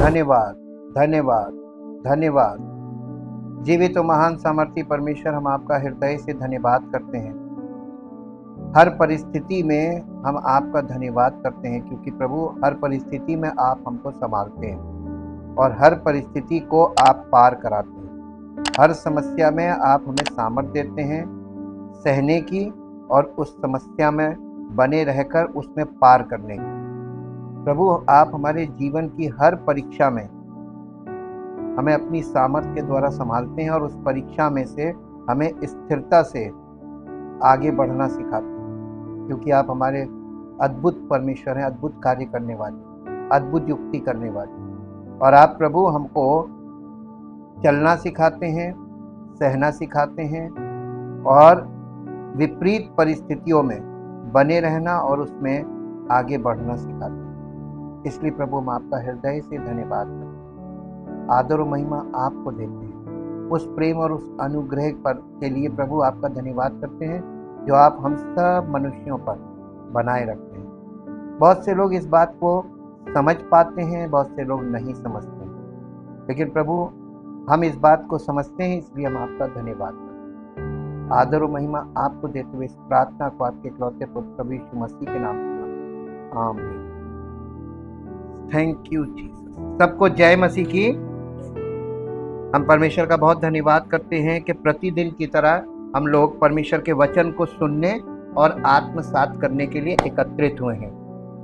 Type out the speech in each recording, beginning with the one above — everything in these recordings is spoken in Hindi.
धन्यवाद, धन्यवाद, धन्यवाद। जीवित और महान सामर्थी परमेश्वर, हम आपका हृदय से धन्यवाद करते हैं। हर परिस्थिति में हम आपका धन्यवाद करते हैं, क्योंकि प्रभु हर परिस्थिति में आप हमको संभालते हैं और हर परिस्थिति को आप पार कराते हैं। हर समस्या में आप हमें सामर्थ्य देते हैं सहने की और उस समस्या में बने रहकर उसमें पार करने की। प्रभु, आप हमारे जीवन की हर परीक्षा में हमें अपनी सामर्थ्य के द्वारा संभालते हैं और उस परीक्षा में से हमें स्थिरता से आगे बढ़ना सिखाते हैं, क्योंकि आप हमारे अद्भुत परमेश्वर हैं, अद्भुत कार्य करने वाले, अद्भुत युक्ति करने वाले। और आप प्रभु हमको चलना सिखाते हैं, सहना सिखाते हैं और विपरीत परिस्थितियों में बने रहना और उसमें आगे बढ़ना सिखाते हैं। इसलिए प्रभु, हम आपका हृदय से धन्यवाद करते हैं, आदर और महिमा आपको देते हैं। उस प्रेम और उस अनुग्रह पर के लिए प्रभु आपका धन्यवाद करते हैं जो आप हम सब मनुष्यों पर बनाए रखते हैं। बहुत से लोग इस बात को समझ पाते हैं, बहुत से लोग नहीं समझते हैं, लेकिन प्रभु हम इस बात को समझते हैं, इसलिए हम आपका धन्यवाद करते हैं। आदर और महिमा आपको देते हुए इस प्रार्थना को आपके इकलौते पुत्र प्रभु यीशु मसीह के नाम से आमीन। Thank you Jesus. सबको जय मसीह की। हम परमेश्वर का बहुत धन्यवाद करते हैं कि प्रतिदिन की तरह हम लोग परमेश्वर के वचन को सुनने और आत्मसात करने के लिए एकत्रित हुए हैं।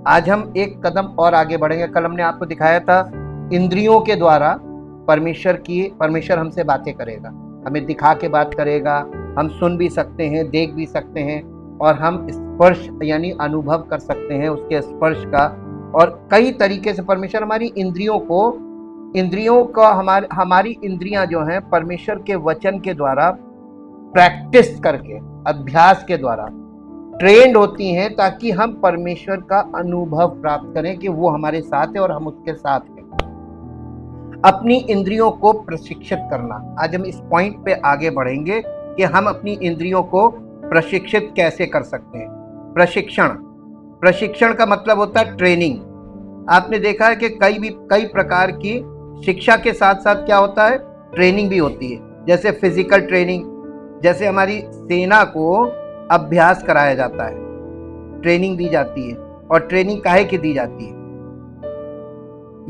आज हम एक कदम और आगे बढ़ेंगे। कल हमने आपको दिखाया था इंद्रियों के द्वारा परमेश्वर हमसे बातें करेगा, हमें दिखा के बात करेगा, हम सुन भी सकते हैं, देख भी सकते हैं और हम स्पर्श यानी अनुभव कर सकते हैं उसके स्पर्श का। और कई तरीके से परमेश्वर हमारी इंद्रियों का हमारी इंद्रियां जो हैं परमेश्वर के वचन के द्वारा प्रैक्टिस करके, अभ्यास के द्वारा ट्रेंड होती हैं, ताकि हम परमेश्वर का अनुभव प्राप्त करें कि वो हमारे साथ है और हम उसके साथ हैं। अपनी इंद्रियों को प्रशिक्षित करना, आज हम इस पॉइंट पे आगे बढ़ेंगे कि हम अपनी इंद्रियों को प्रशिक्षित कैसे कर सकते हैं। प्रशिक्षण का मतलब होता है ट्रेनिंग। आपने देखा है कि कई प्रकार की शिक्षा के साथ साथ क्या होता है, ट्रेनिंग भी होती है। जैसे फिजिकल ट्रेनिंग, जैसे हमारी सेना को अभ्यास कराया जाता है, ट्रेनिंग दी जाती है। और ट्रेनिंग काहे की दी जाती है?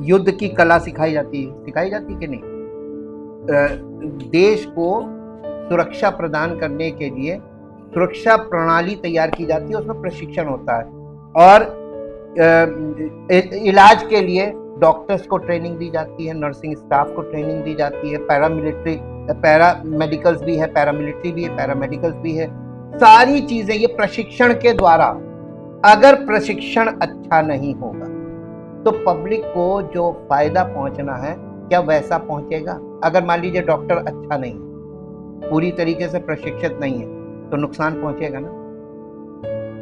युद्ध की कला सिखाई जाती है कि नहीं? देश को सुरक्षा प्रदान करने के लिए सुरक्षा प्रणाली तैयार की जाती है, उसमें प्रशिक्षण होता है। और इलाज के लिए डॉक्टर्स को ट्रेनिंग दी जाती है, नर्सिंग स्टाफ को ट्रेनिंग दी जाती है, पैरामेडिकल्स भी है, पैरामिलिट्री भी है, पैरामेडिकल्स भी है। सारी चीजें ये प्रशिक्षण के द्वारा। अगर प्रशिक्षण अच्छा नहीं होगा तो पब्लिक को जो फायदा पहुंचना है क्या वैसा पहुंचेगा? अगर मान लीजिए डॉक्टर अच्छा नहीं है, पूरी तरीके से प्रशिक्षित नहीं है, तो नुकसान पहुंचेगा ना।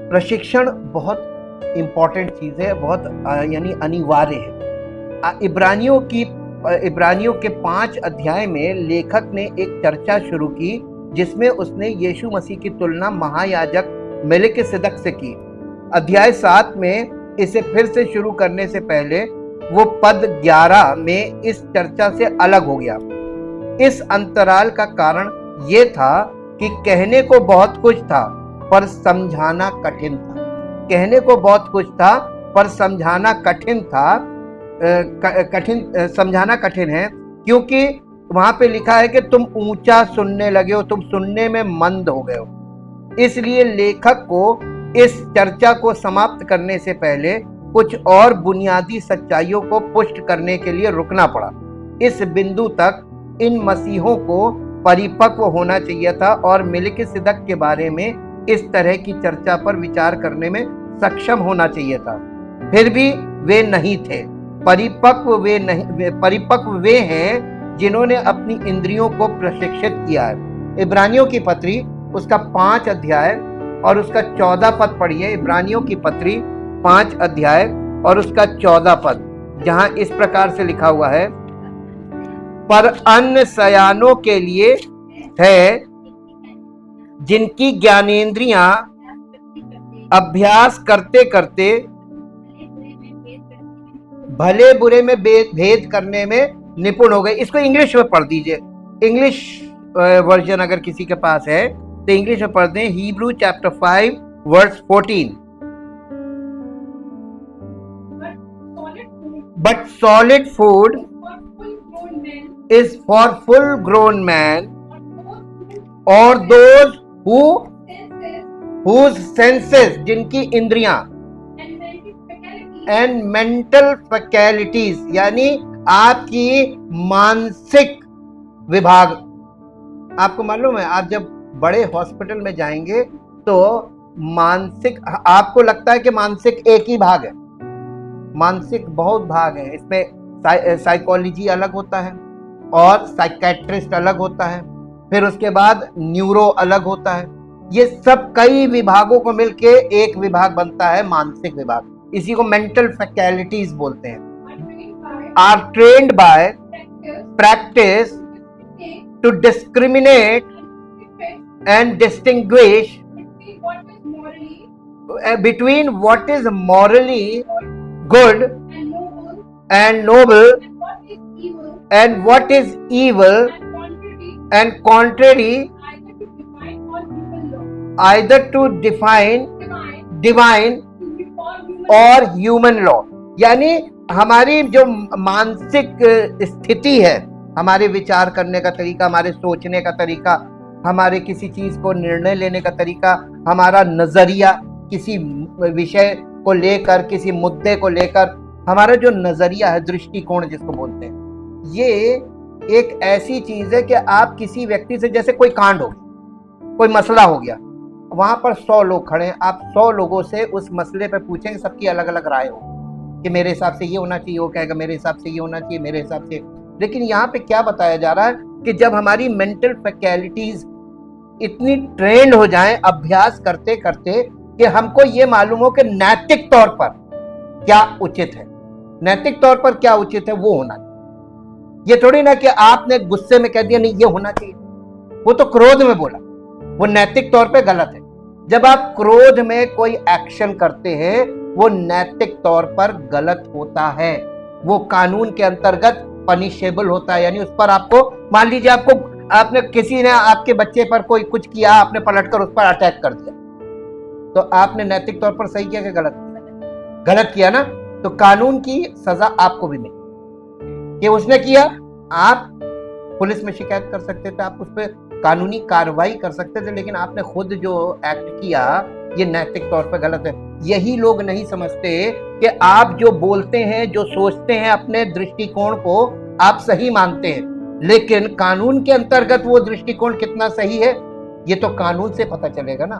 प्रशिक्षण बहुत इंपॉर्टेंट चीज है, बहुत यानी अनिवार्य है। इब्रानियों के 5 अध्याय में लेखक ने एक चर्चा शुरू की, जिसमें उसने यीशु मसीह की तुलना महायाजक मेलिकिसिदक से की। अध्याय 7 में इसे फिर से शुरू करने से पहले वो पद 11 में इस चर्चा से अलग हो गया। इस अंतराल का कारण ये था कि कहने को बहुत कुछ था पर समझाना कठिन था। कहने को बहुत कुछ था पर समझाना कठिन था। समझाना कठिन है, क्योंकि वहां पे लिखा है कि तुम ऊंचा सुनने लगे हो, तुम सुनने में मंद हो गए हो। इसलिए लेखक को इस चर्चा को समाप्त करने से पहले कुछ और बुनियादी सच्चाइयों को पुष्ट करने के लिए रुकना पड़ा। इस बिंदु तक इन मसीहों को परिपक्व होना चाहिए था और मेलिकिसिदक के बारे में इस तरह की चर्चा पर विचार करने में सक्षम होना चाहिए था। फिर भी वे नहीं थे। परिपक्व वे हैं जिन्होंने अपनी इंद्रियों को प्रशिक्षित किया है। इब्रानियों की पत्री उसका 5 अध्याय और उसका 14 पद पढ़िए। इब्रानियों की पत्री 5 अध्याय और उसका 14 पद, जहां इस प्रकार से लिखा हुआ है, पर अन्य सयानों के लिए है जिनकी ज्ञानेंद्रियां अभ्यास करते करते भले बुरे में भेद करने में निपुण हो गए। इसको इंग्लिश में पढ़ दीजिए, इंग्लिश वर्जन अगर किसी के पास है तो इंग्लिश में पढ़ दें। Hebrew chapter 5 verse 14। But solid food is for full grown men or those whose senses, जिनकी इंद्रियां, and mental faculties, यानी आपकी मानसिक विभाग। आपको मालूम है, आप जब बड़े हॉस्पिटल में जाएंगे तो मानसिक, आपको लगता है कि मानसिक एक ही भाग है, मानसिक बहुत भाग है। इसमें साइकोलॉजी अलग होता है और साइकेट्रिस्ट अलग होता है, फिर उसके बाद न्यूरो अलग होता है। ये सब कई विभागों को मिलके एक विभाग बनता है मानसिक विभाग। इसी को मेंटल फैकल्टीज बोलते हैं। Are trained by practice to discriminate and distinguish between what is morally good and noble and what is evil and contrary, either to define divine और human law। यानी हमारी जो मानसिक स्थिति है, हमारे विचार करने का तरीका, हमारे सोचने का तरीका, हमारे किसी चीज को निर्णय लेने का तरीका, हमारा नजरिया किसी विषय को लेकर, किसी मुद्दे को लेकर, हमारा जो नजरिया है, दृष्टिकोण जिसको बोलते हैं, ये एक ऐसी चीज है कि आप किसी व्यक्ति से, जैसे कोई कांड हो, कोई मसला हो गया, वहां पर 100 लोग खड़े हैं, आप 100 लोगों से उस मसले पे पूछेंगे, सबकी अलग अलग राय हो कि मेरे हिसाब से ये होना चाहिए, वो कहेगा मेरे हिसाब से ये होना चाहिए, मेरे हिसाब से। लेकिन यहाँ पे क्या बताया जा रहा है कि जब हमारी मेंटल फैकल्टीज इतनी ट्रेंड हो जाएं अभ्यास करते करते कि हमको ये मालूम हो कि नैतिक तौर पर क्या उचित है, नैतिक तौर पर क्या उचित है, वो होना चाहिए। ये थोड़ी ना कि आपने गुस्से में कह दिया नहीं ये होना चाहिए, वो तो क्रोध में बोला, वो नैतिक तौर पे गलत है। जब आप क्रोध में कोई एक्शन करते हैं वो नैतिक तौर पर गलत होता है, वो कानून के अंतर्गत पनिशेबल होता है। यानी उस पर आपको, मान लीजिए आपने किसी ने आपके बच्चे पर कोई कुछ किया, आपने पलटकर उस पर अटैक कर दिया, तो आपने नैतिक तौर पर सही किया कि गलत किया? गलत किया ना, तो कानून की सजा आपको भी मिली कि उसने किया। आप पुलिस में शिकायत कर सकते थे, आप उस पर कानूनी कार्रवाई कर सकते थे, लेकिन आपने खुद जो एक्ट किया ये नैतिक तौर पर गलत है। यही लोग नहीं समझते कि आप जो बोलते हैं, जो सोचते हैं, अपने दृष्टिकोण को आप सही मानते हैं, लेकिन कानून के अंतर्गत वो दृष्टिकोण कितना सही है ये तो कानून से पता चलेगा ना।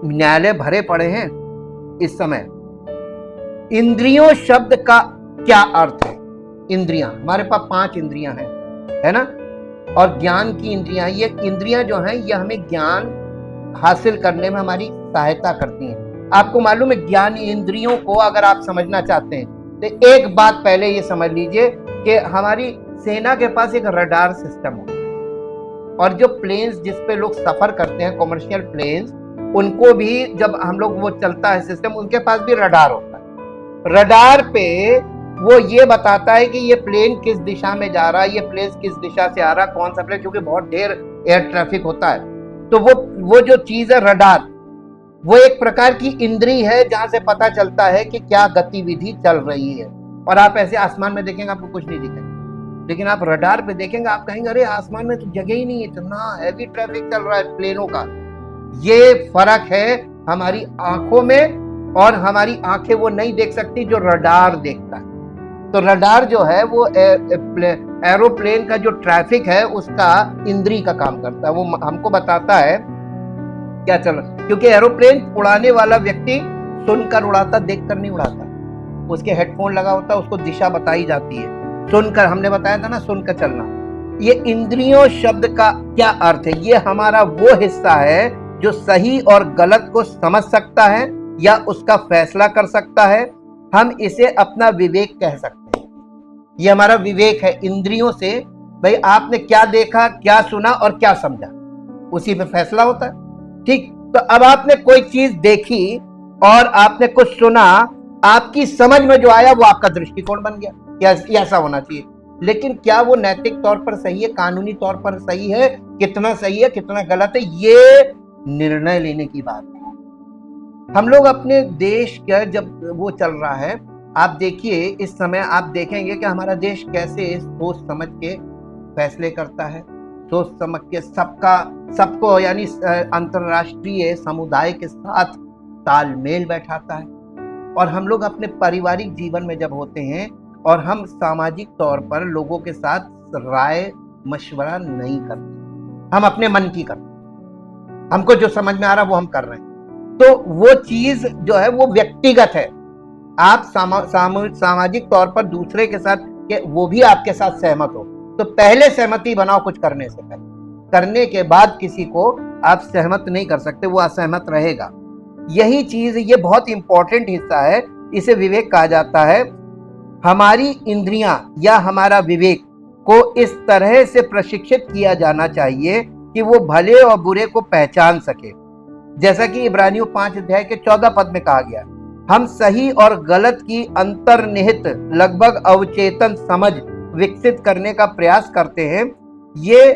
न्यायालय भरे पड़े हैं इस समय। इंद्रियों शब्द का क्या अर्थ है? इंद्रियां, हमारे पास 5 इंद्रियां हैं, है ना, और ज्ञान की इंद्रियां, ये इंद्रियां जो हैं ये हमें ज्ञान हासिल करने में हमारी सहायता करती हैं। आपको मालूम है, ज्ञान इंद्रियों को अगर आप समझना चाहते हैं तो एक बात पहले ये समझ लीजिए कि हमारी सेना के पास एक रडार सिस्टम होता है, और जो प्लेन्स जिस पे लोग सफर करते हैं, कमर्शियल प्लेन्स, उनको भी जब हम लोग वो चलता है सिस्टम, उनके पास भी रडार होता है। रडार पे वो ये बताता है कि ये प्लेन किस दिशा में जा रहा है, ये प्लेन किस दिशा से आ रहा है, कौन सा प्लेन, क्योंकि बहुत ढेर एयर ट्रैफिक होता है। तो वो जो चीज है रडार, वो एक प्रकार की इंद्री है जहां से पता चलता है कि क्या गतिविधि चल रही है। और आप ऐसे आसमान में देखेंगे आपको कुछ नहीं दिखेगा, लेकिन आप रडार पे देखेंगे आप कहेंगे अरे आसमान में तो जगह ही नहीं है, इतना हैवी ट्रैफिक चल रहा है प्लेनों का। ये फर्क है हमारी आंखों में, और हमारी आंखें वो नहीं देख सकती जो रडार देखता है। तो रडार जो है वो एरोप्लेन का जो ट्रैफिक है उसका इंद्री का काम करता है, वो हमको बताता है क्या चल रहा है। क्योंकि एरोप्लेन उड़ाने वाला व्यक्ति सुनकर उड़ाता, देखकर नहीं उड़ाता, उसके हेडफोन लगा होता है, उसको दिशा बताई जाती है, सुनकर, हमने बताया था ना, सुनकर चलना। ये इंद्रियों शब्द का क्या अर्थ है? ये हमारा वो हिस्सा है जो सही और गलत को समझ सकता है या उसका फैसला कर सकता है। हम इसे अपना विवेक कह सकते हैं। ये हमारा विवेक है। इंद्रियों से भाई आपने क्या देखा, क्या सुना और क्या समझा, उसी पे फैसला होता है। ठीक, तो अब आपने कोई चीज देखी और आपने कुछ सुना, आपकी समझ में जो आया वो आपका दृष्टिकोण बन गया, या ऐसा होना चाहिए। लेकिन क्या वो नैतिक तौर पर सही है, कानूनी तौर पर सही है, कितना सही है कितना गलत है, ये निर्णय लेने की बात है। हम लोग अपने देश का जब वो चल रहा है, आप देखिए इस समय आप देखेंगे कि हमारा देश कैसे सोच समझ के फैसले करता है, सोच समझ के सबको यानी अंतरराष्ट्रीय समुदाय के साथ तालमेल बैठाता है। और हम लोग अपने पारिवारिक जीवन में जब होते हैं और हम सामाजिक तौर पर लोगों के साथ राय मशवरा नहीं करते, हम अपने मन की करते, हमको जो समझ में आ रहा वो हम कर रहे हैं। तो वो चीज जो है वो व्यक्तिगत है। आप सामाजिक तौर पर दूसरे के साथ वो भी आपके साथ सहमत हो तो पहले सहमति बनाओ कुछ करने से पहले, करने के बाद किसी को आप सहमत नहीं कर सकते, वो असहमत रहेगा। यही चीज, ये बहुत इंपॉर्टेंट हिस्सा है, इसे विवेक कहा जाता है। हमारी इंद्रियां या हमारा विवेक को इस तरह से प्रशिक्षित किया जाना चाहिए कि वो भले और बुरे को पहचान सके। जैसा कि इब्रानियों 5 अध्याय के 14 पद में कहा गया, हम सही और गलत की अंतर्निहित लगभग अवचेतन समझ विकसित करने का प्रयास करते हैं। ये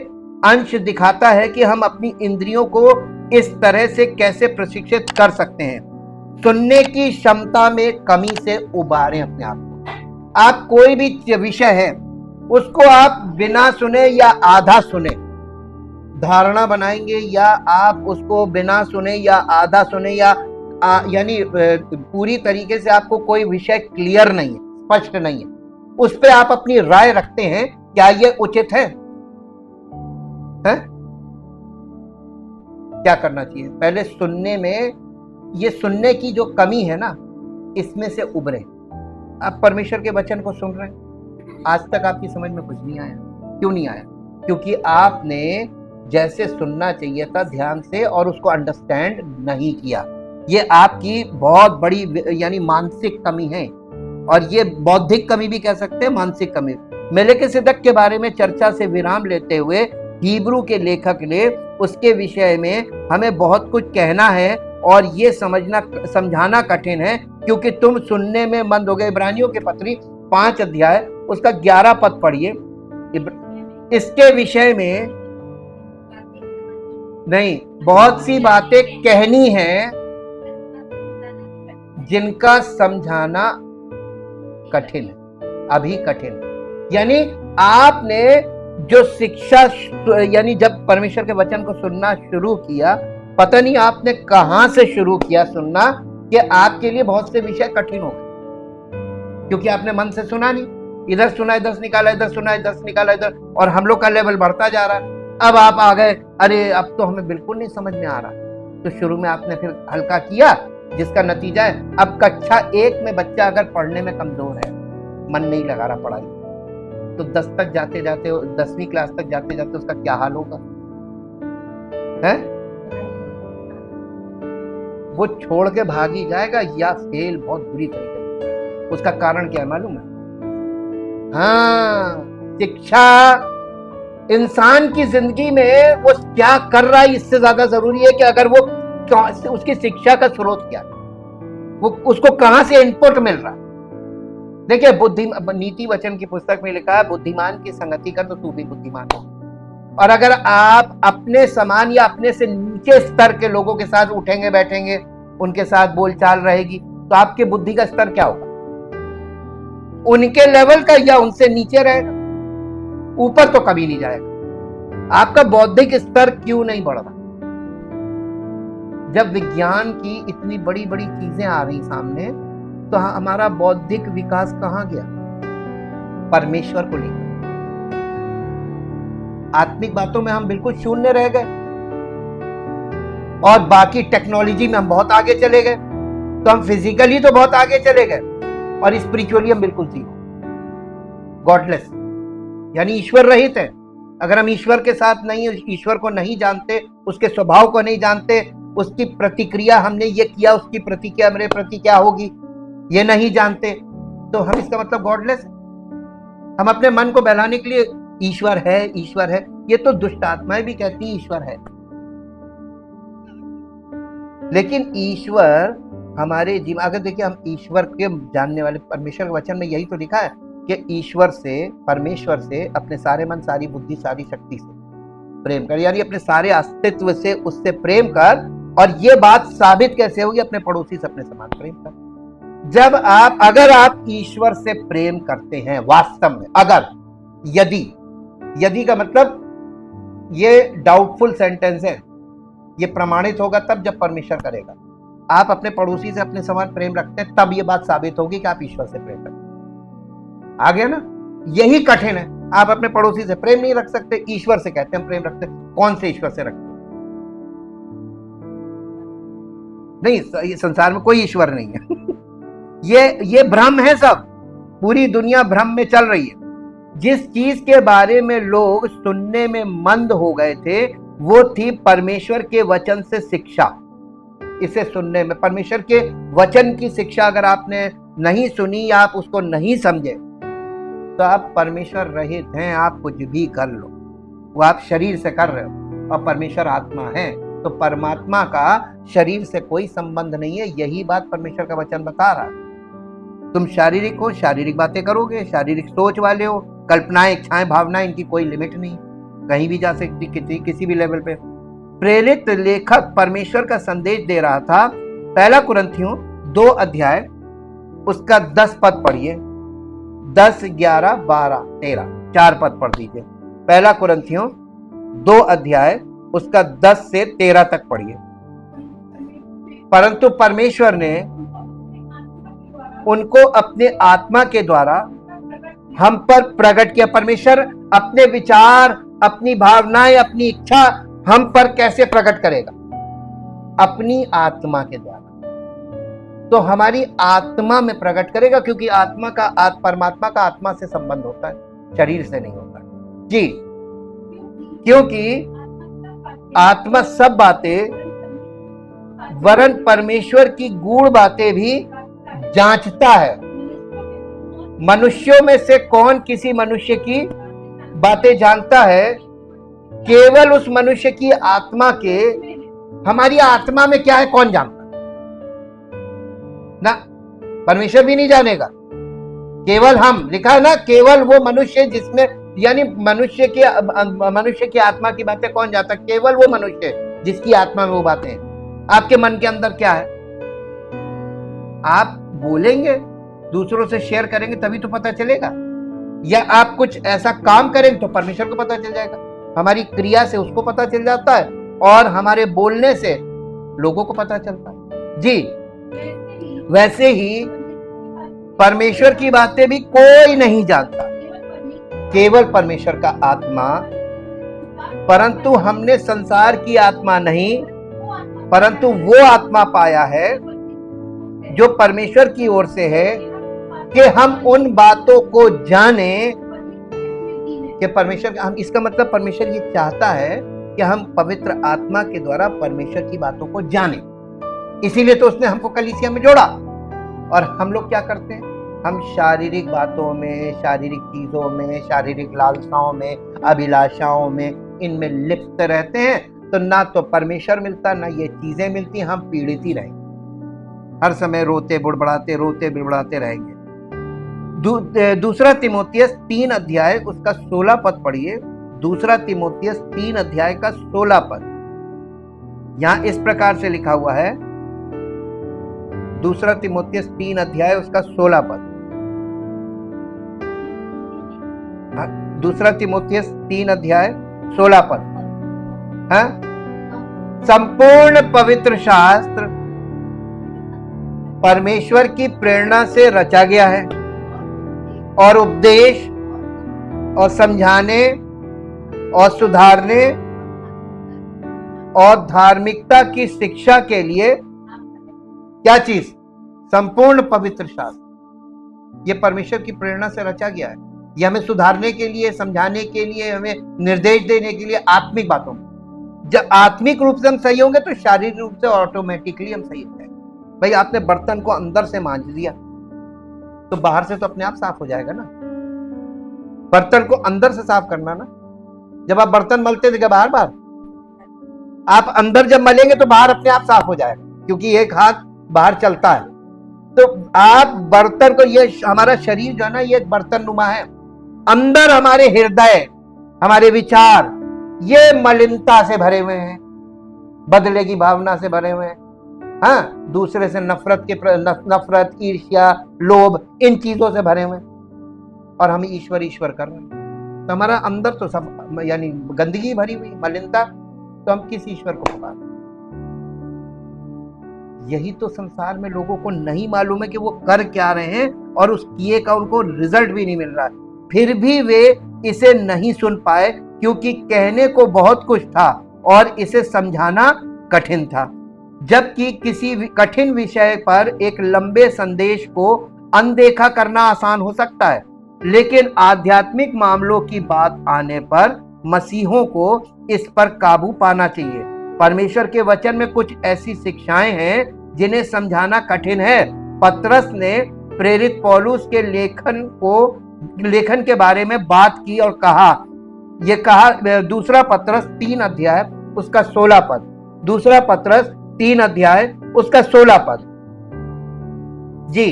अंश दिखाता है कि हम अपनी इंद्रियों को इस तरह से कैसे प्रशिक्षित कर सकते हैं। सुनने की क्षमता में कमी से उबारें अपने आप को। आप कोई भी विषय है उसको आप बिना सुने या आधा सुने धारणा बनाएंगे, या आप उसको बिना सुने या आधा सुने या यानी पूरी तरीके से आपको कोई विषय क्लियर नहीं है, स्पष्ट नहीं है, उस पे आप अपनी राय रखते हैं, क्या ये उचित है? क्या करना चाहिए? पहले सुनने में, ये सुनने की जो कमी है ना, इसमें से उबरे। आप परमेश्वर के वचन को सुन रहे हैं, आज तक आपकी समझ में कुछ नहीं आया। क्यों नहीं आया? क्योंकि आपने जैसे सुनना चाहिए था ध्यान से और उसको अंडरस्टैंड नहीं किया। ये आपकी बहुत बड़ी यानी मानसिक कमी है, और ये बौद्धिक कमी भी कह सकते हैं, मानसिक कमी। मेलिकिसेदक के बारे में चर्चा से विराम लेते हुए हिब्रू के लेखक ने उसके विषय में हमें बहुत कुछ कहना है, और ये समझाना कठिन है क्योंकि तुम सुनने में मंद हो गए। इब्रानियों के पत्री 5 अध्याय उसका 11 पद पढ़िए। इसके विषय में नहीं, बहुत सी बातें कहनी है जिनका समझाना कठिन है, अभी कठिन। यानी आपने जो शिक्षा, यानी जब परमेश्वर के वचन को सुनना शुरू किया, पता नहीं आपने कहां से शुरू किया सुनना, कि आपके लिए बहुत से विषय कठिन हो गए, क्योंकि आपने मन से सुना नहीं। इधर सुना, इधर से निकाला, इधर सुना, इधर से निकाला, इधर, और हम लोग का लेवल बढ़ता जा रहा है। अब आप आ गए, अरे अब तो हमें बिल्कुल नहीं समझ में आ रहा। तो शुरू में आपने फिर हल्का किया, जिसका नतीजा है अब कक्षा 1 में बच्चा अगर पढ़ने में कमजोर है, मन नहीं लगा रहा पढ़ाई, तो 10 तक जाते जाते, 10वीं क्लास तक जाते जाते उसका क्या हाल होगा? है वो छोड़ के भाग ही जाएगा या फेल बहुत बुरी तरीके से। उसका कारण क्या है मालूम है? हाँ, शिक्षा इंसान की जिंदगी में वो क्या कर रहा है, इससे ज्यादा जरूरी है कि अगर वो उसकी शिक्षा का स्रोत क्या है, वो उसको कहां से इनपुट मिल रहा है। देखिए, नीति वचन की पुस्तक में लिखा है, बुद्धिमान की संगति कर तो तू भी बुद्धिमान हो। और अगर आप अपने समान या अपने से नीचे स्तर के लोगों के साथ उठेंगे बैठेंगे, उनके साथ बोलचाल रहेगी, तो आपके बुद्धि का स्तर क्या होगा? उनके लेवल का या उनसे नीचे रहेगा, ऊपर तो कभी नहीं जाएगा। आपका बौद्धिक स्तर क्यों नहीं बढ़ रहा? जब विज्ञान की इतनी बड़ी बड़ी चीजें आ रही सामने, तो हमारा बौद्धिक विकास कहां गया? परमेश्वर को लेकर आत्मिक बातों में हम बिल्कुल शून्य रह गए, और बाकी टेक्नोलॉजी में हम बहुत आगे चले गए। तो हम फिजिकली तो बहुत आगे चले गए, और स्पिरिचुअली हम बिल्कुल जीरो, गॉडलेस, यानी ईश्वर रहित है। अगर हम ईश्वर के साथ नहीं, ईश्वर को नहीं जानते, उसके स्वभाव को नहीं जानते, उसकी प्रतिक्रिया, हमने ये किया उसकी प्रतिक्रिया मेरे प्रति क्या होगी, ये नहीं जानते, तो हम इसका मतलब गॉडलेस। हम अपने मन को बहलाने के लिए ईश्वर है, ईश्वर है, ये तो दुष्ट आत्माएं भी कहती ईश्वर है, लेकिन ईश्वर हमारे जीवन, अगर देखिए हम ईश्वर के जानने वाले, परमेश्वर के वचन में यही तो लिखा है कि ईश्वर से, परमेश्वर से अपने सारे मन, सारी बुद्धि, सारी शक्ति से प्रेम कर, यानी अपने सारे अस्तित्व से उससे प्रेम कर। और ये बात साबित कैसे होगी? अपने पड़ोसी से अपने समान प्रेम कर। जब आप, अगर आप ईश्वर से प्रेम करते हैं वास्तव में, अगर, यदि का मतलब ये डाउटफुल सेंटेंस है, ये प्रमाणित होगा तब जब परमेश्वर करेगा। आप अपने पड़ोसी से अपने समान प्रेम रखते हैं तब ये बात साबित होगी कि आप ईश्वर से प्रेम करते हैं। आ गया ना? यही कठिन है। आप अपने पड़ोसी से प्रेम नहीं रख सकते, ईश्वर से कहते हैं प्रेम रखते हैं। कौन से ईश्वर से रखते हैं? नहीं, संसार में कोई ईश्वर नहीं है। ये भ्रम है सब, पूरी दुनिया भ्रम में चल रही है। जिस चीज के बारे में लोग सुनने में मंद हो गए थे वो थी परमेश्वर के वचन से शिक्षा। इसे सुनने में, परमेश्वर के वचन की शिक्षा अगर आपने नहीं सुनी या आप उसको नहीं समझे तो आप परमेश्वर रहित हैं। आप कुछ भी कर लो, वो आप शरीर से कर रहे हो और परमेश्वर आत्मा है, तो परमात्मा का शरीर से कोई संबंध नहीं है। यही बात परमेश्वर का वचन बता रहा है। तुम शारीरिक हो, शारीरिक बातें करोगे, शारीरिक सोच वाले हो, कल्पनाएं, इच्छाएं, भावनाएं, इनकी कोई लिमिट नहीं, कहीं भी जा सकती, किसी भी लेवल पे। प्रेरित लेखक परमेश्वर का संदेश दे रहा था। पहला कुरिन्थियों 2 अध्याय उसका 10 पद पढ़िए, 10, 11, 12, 13, 4 पद पढ़ दीजिए। पहला कुरिन्थियों 2 अध्याय उसका 10 से 13 तक पढ़िए। परंतु परमेश्वर ने उनको अपने आत्मा के द्वारा हम पर प्रकट किया। परमेश्वर अपने विचार, अपनी भावनाएं, अपनी इच्छा हम पर कैसे प्रकट करेगा? अपनी आत्मा के द्वारा। तो हमारी आत्मा में प्रकट करेगा, क्योंकि आत्मा का, परमात्मा का आत्मा से संबंध होता है, शरीर से नहीं होता जी। क्योंकि आत्मा सब बातें वरन परमेश्वर की गूढ़ बातें भी जांचता है। मनुष्यों में से कौन किसी मनुष्य की बातें जानता है? केवल उस मनुष्य की आत्मा के, हमारी आत्मा में क्या है कौन जानता ना? परमेश्वर भी नहीं जानेगा, केवल हम। लिखा है ना, केवल वो मनुष्य जिसमें, यानी मनुष्य की आत्मा की बातें कौन जानता? केवल वो मनुष्य जिसकी आत्मा में वो बातें हैं। आपके मन के अंदर क्या है? आप बोलेंगे, दूसरों से शेयर करेंगे तभी तो पता चलेगा, या आप कुछ ऐसा काम करेंगे तो परमेश्वर को पता चल जाएगा। हमारी क्रिया से उसको पता चल जाता है और हमारे बोलने से लोगों को पता चलता है जी। वैसे ही परमेश्वर की बातें भी कोई नहीं जानता, केवल परमेश्वर का आत्मा। परंतु हमने संसार की आत्मा नहीं, परंतु वो आत्मा पाया है जो परमेश्वर की ओर से है, कि हम उन बातों को जाने कि परमेश्वर, हम, इसका मतलब परमेश्वर ये चाहता है कि हम पवित्र आत्मा के द्वारा परमेश्वर की बातों को जाने। इसीलिए तो उसने हमको कलीसिया में जोड़ा। और हम लोग क्या करते हैं? हम शारीरिक बातों में, शारीरिक चीजों में, शारीरिक लालसाओं में, अभिलाषाओं में, इनमें लिप्त रहते हैं। तो ना तो परमेश्वर मिलता, ना ये चीजें मिलती, हम पीड़ित ही रहेंगे, हर समय रोते बुड़बड़ाते रहेंगे। दूसरा तीमुथियुस 3 अध्याय उसका 16 पद पढ़िए। दूसरा तीमुथियुस 3 अध्याय का 16 पद, यहां इस प्रकार से लिखा हुआ है। दूसरा तीमुथियुस 3 अध्याय उसका 16 पद। दूसरा तीमुथियुस 3 अध्याय 16 पद। संपूर्ण पवित्र शास्त्र परमेश्वर की प्रेरणा से रचा गया है और उपदेश और समझाने और सुधारने और धार्मिकता की शिक्षा के लिए, क्या चीज? संपूर्ण पवित्र शास्त्र। ये परमेश्वर की प्रेरणा से रचा गया है। ये हमें सुधारने के लिए, समझाने के लिए, हमें निर्देश देने के लिए, आत्मिक बातों में। जब आत्मिक रूप से हम सही होंगे तो शारीरिक रूप से ऑटोमेटिकली हम सही हो जाएंगे। भाई आपने बर्तन को अंदर से मांज दिया तो बाहर से तो अपने आप साफ हो जाएगा ना। बर्तन को अंदर से साफ करना ना। जब आप बर्तन मलते थे बाहर, आप अंदर जब मलेंगे तो बाहर अपने आप साफ हो जाएगा, क्योंकि एक हाथ बाहर चलता है। तो आप बर्तन को, ये हमारा शरीर जो है ना, ये एक बर्तन नुमा है। अंदर हमारे हृदय, हमारे विचार, ये मलिनता से भरे हुए हैं, बदले की भावना से भरे हुए हैं। हाँ, दूसरे से नफरत, ईर्ष्या, लोभ, इन चीजों से भरे हुए हैं, और हम ईश्वर ईश्वर कर रहे हैं। तो हमारा अंदर तो सब यानी गंदगी भरी हुई, मलिनता, तो हम किस ईश्वर को पुकारते? यही तो संसार में लोगों को नहीं मालूम है कि वो कर क्या रहे हैं, और उस किए का उनको रिजल्ट भी नहीं मिल रहा है। फिर भी वे इसे नहीं सुन पाए, क्योंकि कहने को बहुत कुछ था और इसे समझाना कठिन था। जबकि किसी कठिन विषय पर एक लंबे संदेश को अनदेखा करना आसान हो सकता है, लेकिन आध्यात्मिक मामलों की बात आने पर मसीहों को इस पर काबू पाना चाहिए। परमेश्वर के वचन में कुछ ऐसी शिक्षाएं हैं जिन्हें समझाना कठिन है। पतरस ने प्रेरित पौलुस के लेखन के बारे में बात की और कहा, दूसरा पतरस 3 अध्याय उसका 16 पद, दूसरा पतरस 3 अध्याय उसका 16 पद, जी,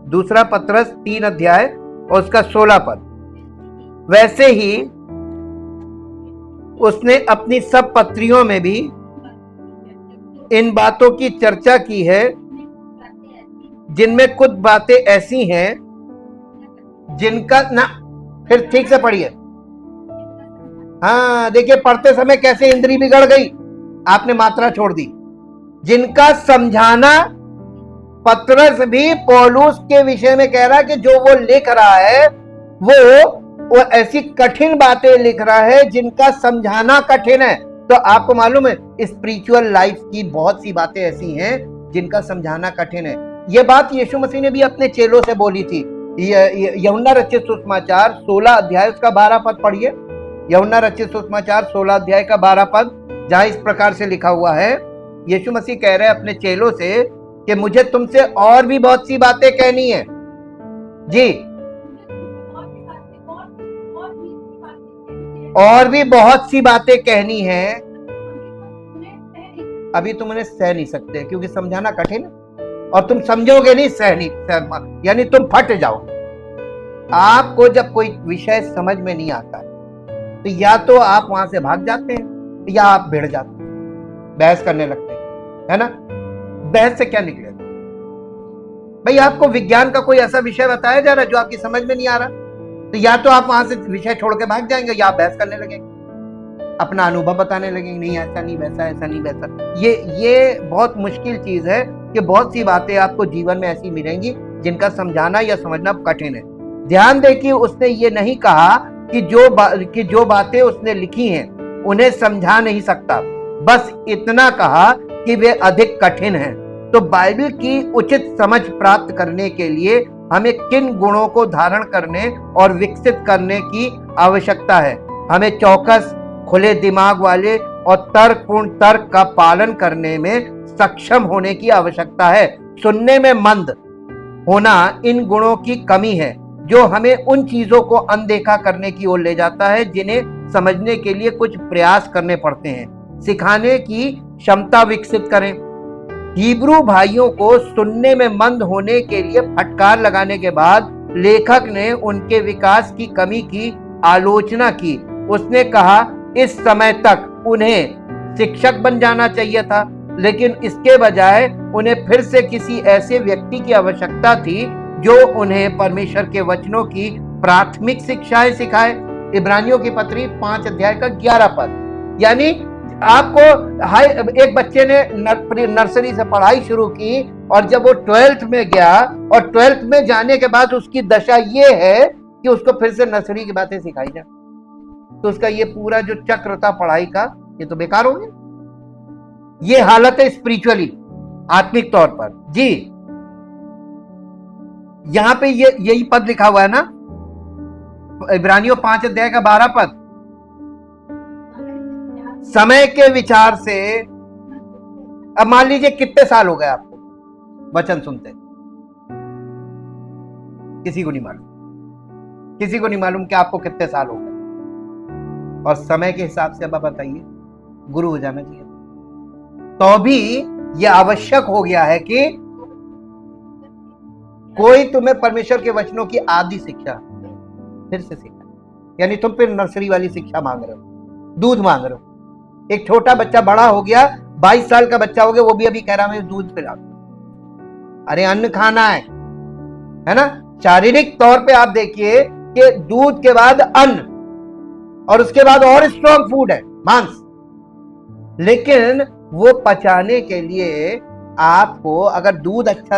दूसरा पतरस 3 अध्याय और उसका 16 पद। वैसे ही उसने अपनी सब पत्रियों में भी इन बातों की चर्चा की है, जिनमें कुछ बातें ऐसी हैं जिनका ना, फिर ठीक से पढ़िए। हाँ, देखिए पढ़ते समय कैसे इंद्री बिगड़ गई, आपने मात्रा छोड़ दी। जिनका समझाना, पतरस भी पौलुस के विषय में कह रहा है कि जो वो लिख रहा है वो ऐसी कठिन बातें लिख रहा है जिनका समझाना कठिन है। तो आपको मालूम है, स्पिरिचुअल लाइफ की बहुत सी बातें ऐसी हैं जिनका समझाना कठिन है। यह बात यीशु मसीह ने भी अपने चेलों से बोली थी। यूहन्ना रचित सुसमाचार 16 अध्याय उसका 12 पद पढ़िए। यूहन्ना रचित सुसमाचार 16 अध्याय का 12 पद, जहां इस प्रकार से लिखा हुआ है, यीशु मसीह कह रहे हैं अपने चेलों से कि मुझे तुमसे और भी बहुत सी बातें कहनी है। जी, और भी बहुत सी बातें कहनी है, अभी तुम उन्हें सह नहीं सकते, क्योंकि समझाना कठिन है और तुम समझोगे नहीं, यानी तुम फट जाओ। आपको जब कोई विषय समझ में नहीं आता तो या तो आप वहां से भाग जाते हैं या आप भिड़ जाते हैं, बहस करने लगते हैं, है ना। बहस से क्या निकलेगा भाई? आपको विज्ञान का कोई ऐसा विषय बताया जा रहा है जो आपकी समझ में नहीं आ रहा, तो या तो आप वहां से विषय छोड़ के भाग जाएंगे या आप बहस करने लगेंगे, अपना अनुभव बताने लगेंगे, नहीं ऐसा नहीं वैसा, ऐसा नहीं वैसा। ये बहुत मुश्किल चीज है कि बहुत सी बातें आपको जीवन में ऐसी मिलेंगी जिनका समझाना या समझना कठिन है। ध्यान देखिए, उसने ये नहीं कहा कि जो बातें उसने लिखी हैं उन्हें समझा नहीं सकता, बस इतना कहा कि वे अधिक कठिन हैं। तो बाइबल की उचित समझ प्राप्त करने के लिए हमें किन गुणों को धारण करने और विकसित करने की आवश्यकता है? हमें चौकस, खुले दिमाग वाले और तर्कपूर्ण तर्क का पालन करने में सक्षम होने की आवश्यकता है। सुनने में मंद होना इन गुणों की कमी है, जो हमें उन चीजों को अनदेखा करने की ओर ले जाता है जिन्हें समझने के लिए कुछ प्रयास करने पड़ते हैं। सिखाने की क्षमता विकसित करें। हिब्रू भाइयों को सुनने में मंद होने के लिए फटकार लगाने के बाद लेखक ने उनके विकास की कमी की आलोचना की। उसने कहा, इस समय तक उन्हें शिक्षक बन जाना चाहिए था, लेकिन इसके बजाय उन्हें फिर से किसी ऐसे व्यक्ति की आवश्यकता थी जो उन्हें परमेश्वर के वचनों की प्राथमिक शिक्षाएं सिखाए। इब्रानियों की पत्री 5 अध्याय का 11 पद। यानी आपको एक बच्चे ने नर्सरी से पढ़ाई शुरू की और जब वो 12th में गया और 12th में जाने के बाद उसकी दशा ये है कि उसको फिर से नर्सरी की बातें सिखाई जाए, तो उसका ये पूरा जो चक्र था पढ़ाई का, ये तो बेकार हो गया। ये हालत है स्पिरिचुअली, आत्मिक तौर पर। जी, यहां पे यही पद लिखा हुआ है ना, इब्रानियों 5 अध्याय का 12 पद। समय के विचार से, अब मान लीजिए कितने साल हो गए आपको वचन सुनते? किसी को नहीं मालूम, किसी को नहीं मालूम कि आपको कितने साल हो गए। और समय के हिसाब से अब आप बताइए, गुरु हो जाना चाहिए तो भी यह आवश्यक हो गया है कि कोई तुम्हें परमेश्वर के वचनों की आदि शिक्षा फिर से सिखाए। यानी तुम फिर नर्सरी वाली शिक्षा मांग रहे हो, दूध मांग रहे हो। एक छोटा बच्चा बड़ा हो गया, 22 साल का बच्चा हो गया, वो भी अभी कह रहा है दूध पिला। अरे अन्न खाना है ना। शारीरिक तौर पे आप देखिए कि दूध के बाद अन्न और उसके बाद और स्ट्रॉन्ग फूड है मांस, लेकिन वो पचाने के लिए आपको अगर दूध अच्छा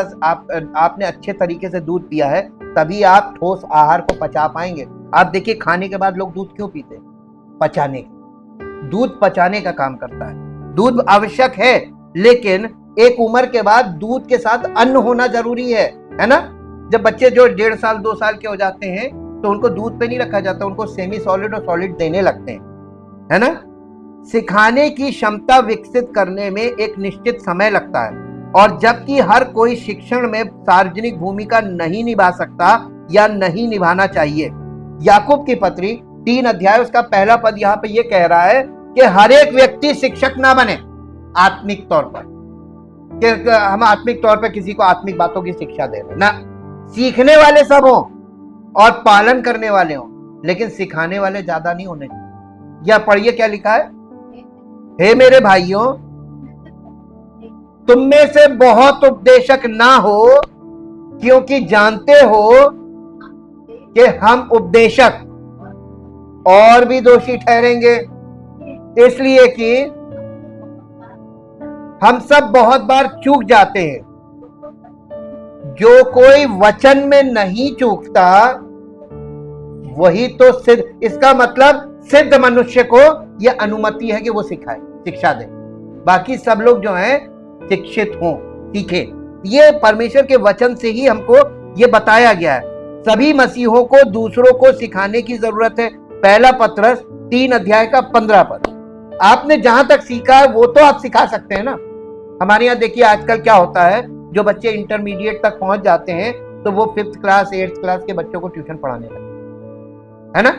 आपने अच्छे तरीके से दूध पिया है तभी आप ठोस आहार को पचा पाएंगे। आप देखिए खाने के बाद लोग दूध क्यों पीते हैं? पचाने। दूध पचाने का काम करता है। दूध आवश्यक है, लेकिन एक उम्र के बाद दूध के साथ अन्न होना जरूरी है ना। जब बच्चे जो 1.5 साल 2 साल के हो जाते हैं तो उनको दूध पे नहीं रखा जाता, उनको सेमी सॉलिड और सॉलिड देने लगते हैं, है ना। सिखाने की क्षमता विकसित करने में एक निश्चित समय लगता है, और जबकि हर कोई शिक्षण में सार्वजनिक भूमिका नहीं निभा सकता या नहीं निभाना चाहिए। याकूब की पत्री 3 अध्याय उसका पहला पद यहाँ पे ये कह रहा है कि हर एक व्यक्ति शिक्षक ना बने आत्मिक तौर पर, कि हम आत्मिक तौर पर किसी को आत्मिक बातों की शिक्षा दे रहे ना। सीखने वाले सब हो और पालन करने वाले हो, लेकिन सिखाने वाले ज्यादा नहीं होने चाहिए। या पढ़िए क्या लिखा है, हे मेरे भाइयों, तुम में से बहुत उपदेशक ना हो, क्योंकि जानते हो कि हम उपदेशक और भी दोषी ठहरेंगे, इसलिए कि हम सब बहुत बार चूक जाते हैं। जो कोई वचन में नहीं चूकता वही तो सिद्ध, इसका मतलब सिद्ध मनुष्य को यह अनुमति है कि वो सिखाए, शिक्षा दे। बाकी सब लोग जो हैं शिक्षित हों, सीखे। ये परमेश्वर के वचन से ही हमको ये बताया गया है। सभी मसीहों को दूसरों को सिखाने की जरूरत है। पहला पत्रस 3 अध्याय का 15 पद। आपने जहां तक सीखा है वो तो आप सिखा सकते हैं ना। हमारे यहाँ देखिए आजकल क्या होता है, जो बच्चे इंटरमीडिएट तक पहुंच जाते हैं तो वो 5th क्लास 8th क्लास के बच्चों को ट्यूशन पढ़ाने लगते हैं, है ना।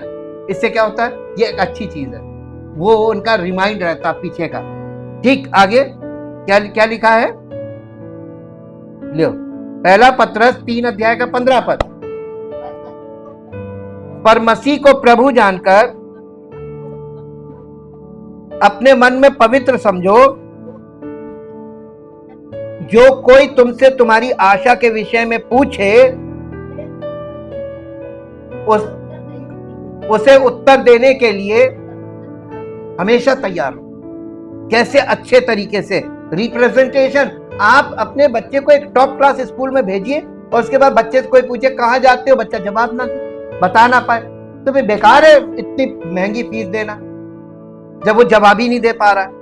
इससे क्या होता है, ये एक अच्छी चीज है, वो उनका रिमाइंड रहता पीछे का। ठीक, आगे क्या क्या लिखा है, लो पहला पत्रस 3 अध्याय का 15 पद। पर मसीह को प्रभु जानकर अपने मन में पवित्र समझो। जो कोई तुमसे तुम्हारी आशा के विषय में पूछे उसे उत्तर देने के लिए हमेशा तैयार हो। कैसे? अच्छे तरीके से रिप्रेजेंटेशन। आप अपने बच्चे को एक टॉप क्लास स्कूल में भेजिए और उसके बाद बच्चे से कोई पूछे कहां जाते हो, बच्चा जवाब ना दे, बता ना पाए, तो फिर बेकार है इतनी महंगी फीस देना जब वो जवाब ही नहीं दे पा रहा है।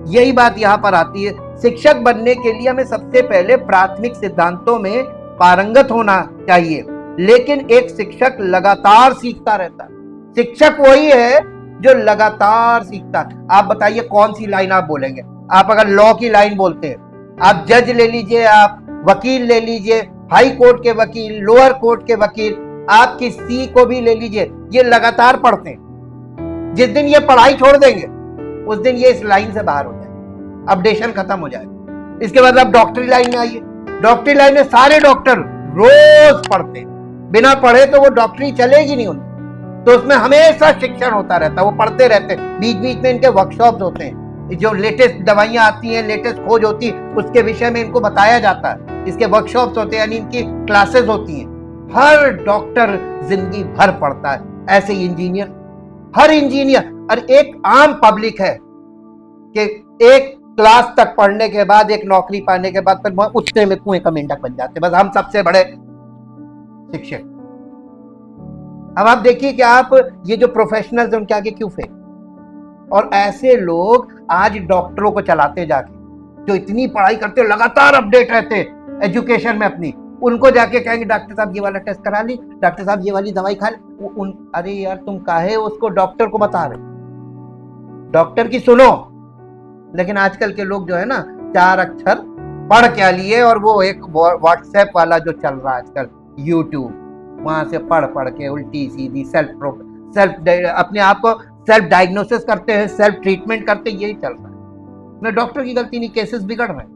यही बात यहां पर आती है। शिक्षक बनने के लिए हमें सबसे पहले प्राथमिक सिद्धांतों में पारंगत होना चाहिए, लेकिन एक शिक्षक लगातार सीखता रहता है। शिक्षक वही है जो लगातार सीखता है। आप बताइए कौन सी लाइन आप बोलेंगे? आप अगर लॉ की लाइन बोलते हैं, आप जज ले लीजिए, आप वकील ले लीजिए, हाई कोर्ट के वकील, लोअर कोर्ट के वकील, आप किसी को भी ले लीजिए, ये लगातार पढ़ते हैं। जिस दिन ये पढ़ाई छोड़ देंगे उस दिन ये इस लाइन से बाहर हो जाए, अपडेशन खत्म हो जाए। इसके बाद आप डॉक्टरी लाइन में आइए। डॉक्टरी लाइन में सारे डॉक्टर रोज पढ़ते हैं, बिना पढ़े तो वो डॉक्टरी चलेगी नहीं उनकी। तो उसमें हमेशा शिक्षण होता रहता है, वो पढ़ते रहते हैं। बीच बीच में इनके वर्कशॉप्स होते हैं, जो लेटेस्ट दवाइयां आती हैं, लेटेस्ट खोज होती है, उसके विषय में इनको बताया जाता है। इसके वर्कशॉप्स होते हैं, यानी इनकी क्लासेस होती हैं। हर डॉक्टर जिंदगी भर पढ़ता है, ऐसे ही इंजीनियर, हर इंजीनियर। और एक आम पब्लिक है कि एक क्लास तक पढ़ने के बाद, एक नौकरी पाने के बाद फिर उतने में कुएं का मेंढक बन जाते, बस हम सबसे बड़े शिक्षक। अब आप देखिए कि आप ये जो प्रोफेशनल्स हैं उनके आगे क्यों फेंक। और ऐसे लोग आज डॉक्टरों को चलाते जाके, जो इतनी पढ़ाई करते हैं, लगातार अपडेट रहते हैं एजुकेशन में अपनी, उनको जाके कहेंगे डॉक्टर साहब ये वाला टेस्ट करा ली, डॉक्टर साहब ये वाली दवाई खा ली। अरे यार तुम काहे उसको डॉक्टर को बता रहे? डॉक्टर की सुनो। लेकिन आजकल के लोग जो है ना, 4 अक्षर पढ़ क्या लिए, और वो एक व्हाट्सएप वाला जो चल रहा है आजकल, यूट्यूब, वहां से पढ़ पढ़ के उल्टी सीधी सेल्फ अपने आप को सेल्फ डायग्नोसिस करते हैं, सेल्फ ट्रीटमेंट करते हैं, यही चल रहा है। ना डॉक्टर की गलती नहीं, केसेस बिगड़ रहे हैं।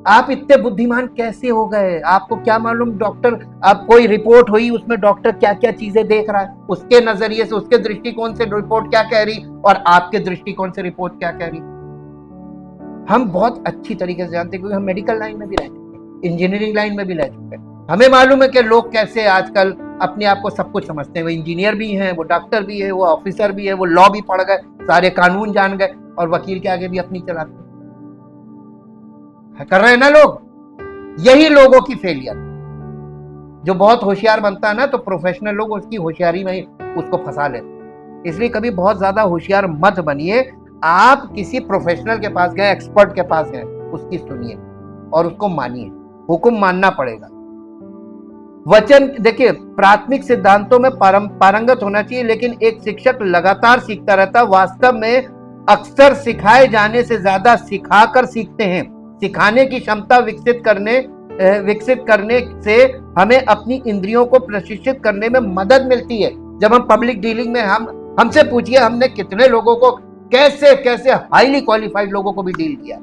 आप इतने बुद्धिमान कैसे हो गए? आपको क्या मालूम डॉक्टर, अब कोई रिपोर्ट हुई उसमें डॉक्टर क्या क्या चीजें देख रहा है, उसके नजरिए से, उसके दृष्टिकोण से रिपोर्ट क्या कह रही और आपके दृष्टिकोण से रिपोर्ट क्या कह रही। हम बहुत अच्छी तरीके से जानते हैं क्योंकि हम मेडिकल लाइन में भी रह चुके हैं, इंजीनियरिंग लाइन में भी रह चुके हैं। हमें मालूम है कि लोग कैसे आजकल अपने आप को सब कुछ समझते हैं। वो इंजीनियर भी हैं, वो डॉक्टर भी है, वो ऑफिसर भी है, वो लॉ भी पढ़ गए, सारे कानून जान गए और वकील के आगे भी अपनी चलाते कर रहे हैं ना लोग। यही लोगों की फेलियर। जो बहुत होशियार बनता है ना तो प्रोफेशनल लोग उसकी होशियारी में ही उसको फंसा लेते। इसलिए कभी बहुत ज्यादा होशियार मत बनिए। आप किसी प्रोफेशनल के पास गए, एक्सपर्ट के पास गए, उसकी सुनिए और उसको मानिए। हुक्म मानना पड़ेगा। वचन देखिए, प्राथमिक सिद्धांतों में पारंगत होना चाहिए, लेकिन एक शिक्षक लगातार सीखता रहता है। वास्तव में अक्सर सिखाए जाने से ज्यादा सिखाकर सीखते हैं। सिखाने की क्षमता विकसित करने से हमें अपनी इंद्रियों को प्रशिक्षित करने में मदद मिलती है। जब हम पब्लिक डीलिंग में हमसे पूछिए, हमने कितने लोगों को, कैसे कैसे हाईली क्वालिफाइड लोगों को भी डील किया।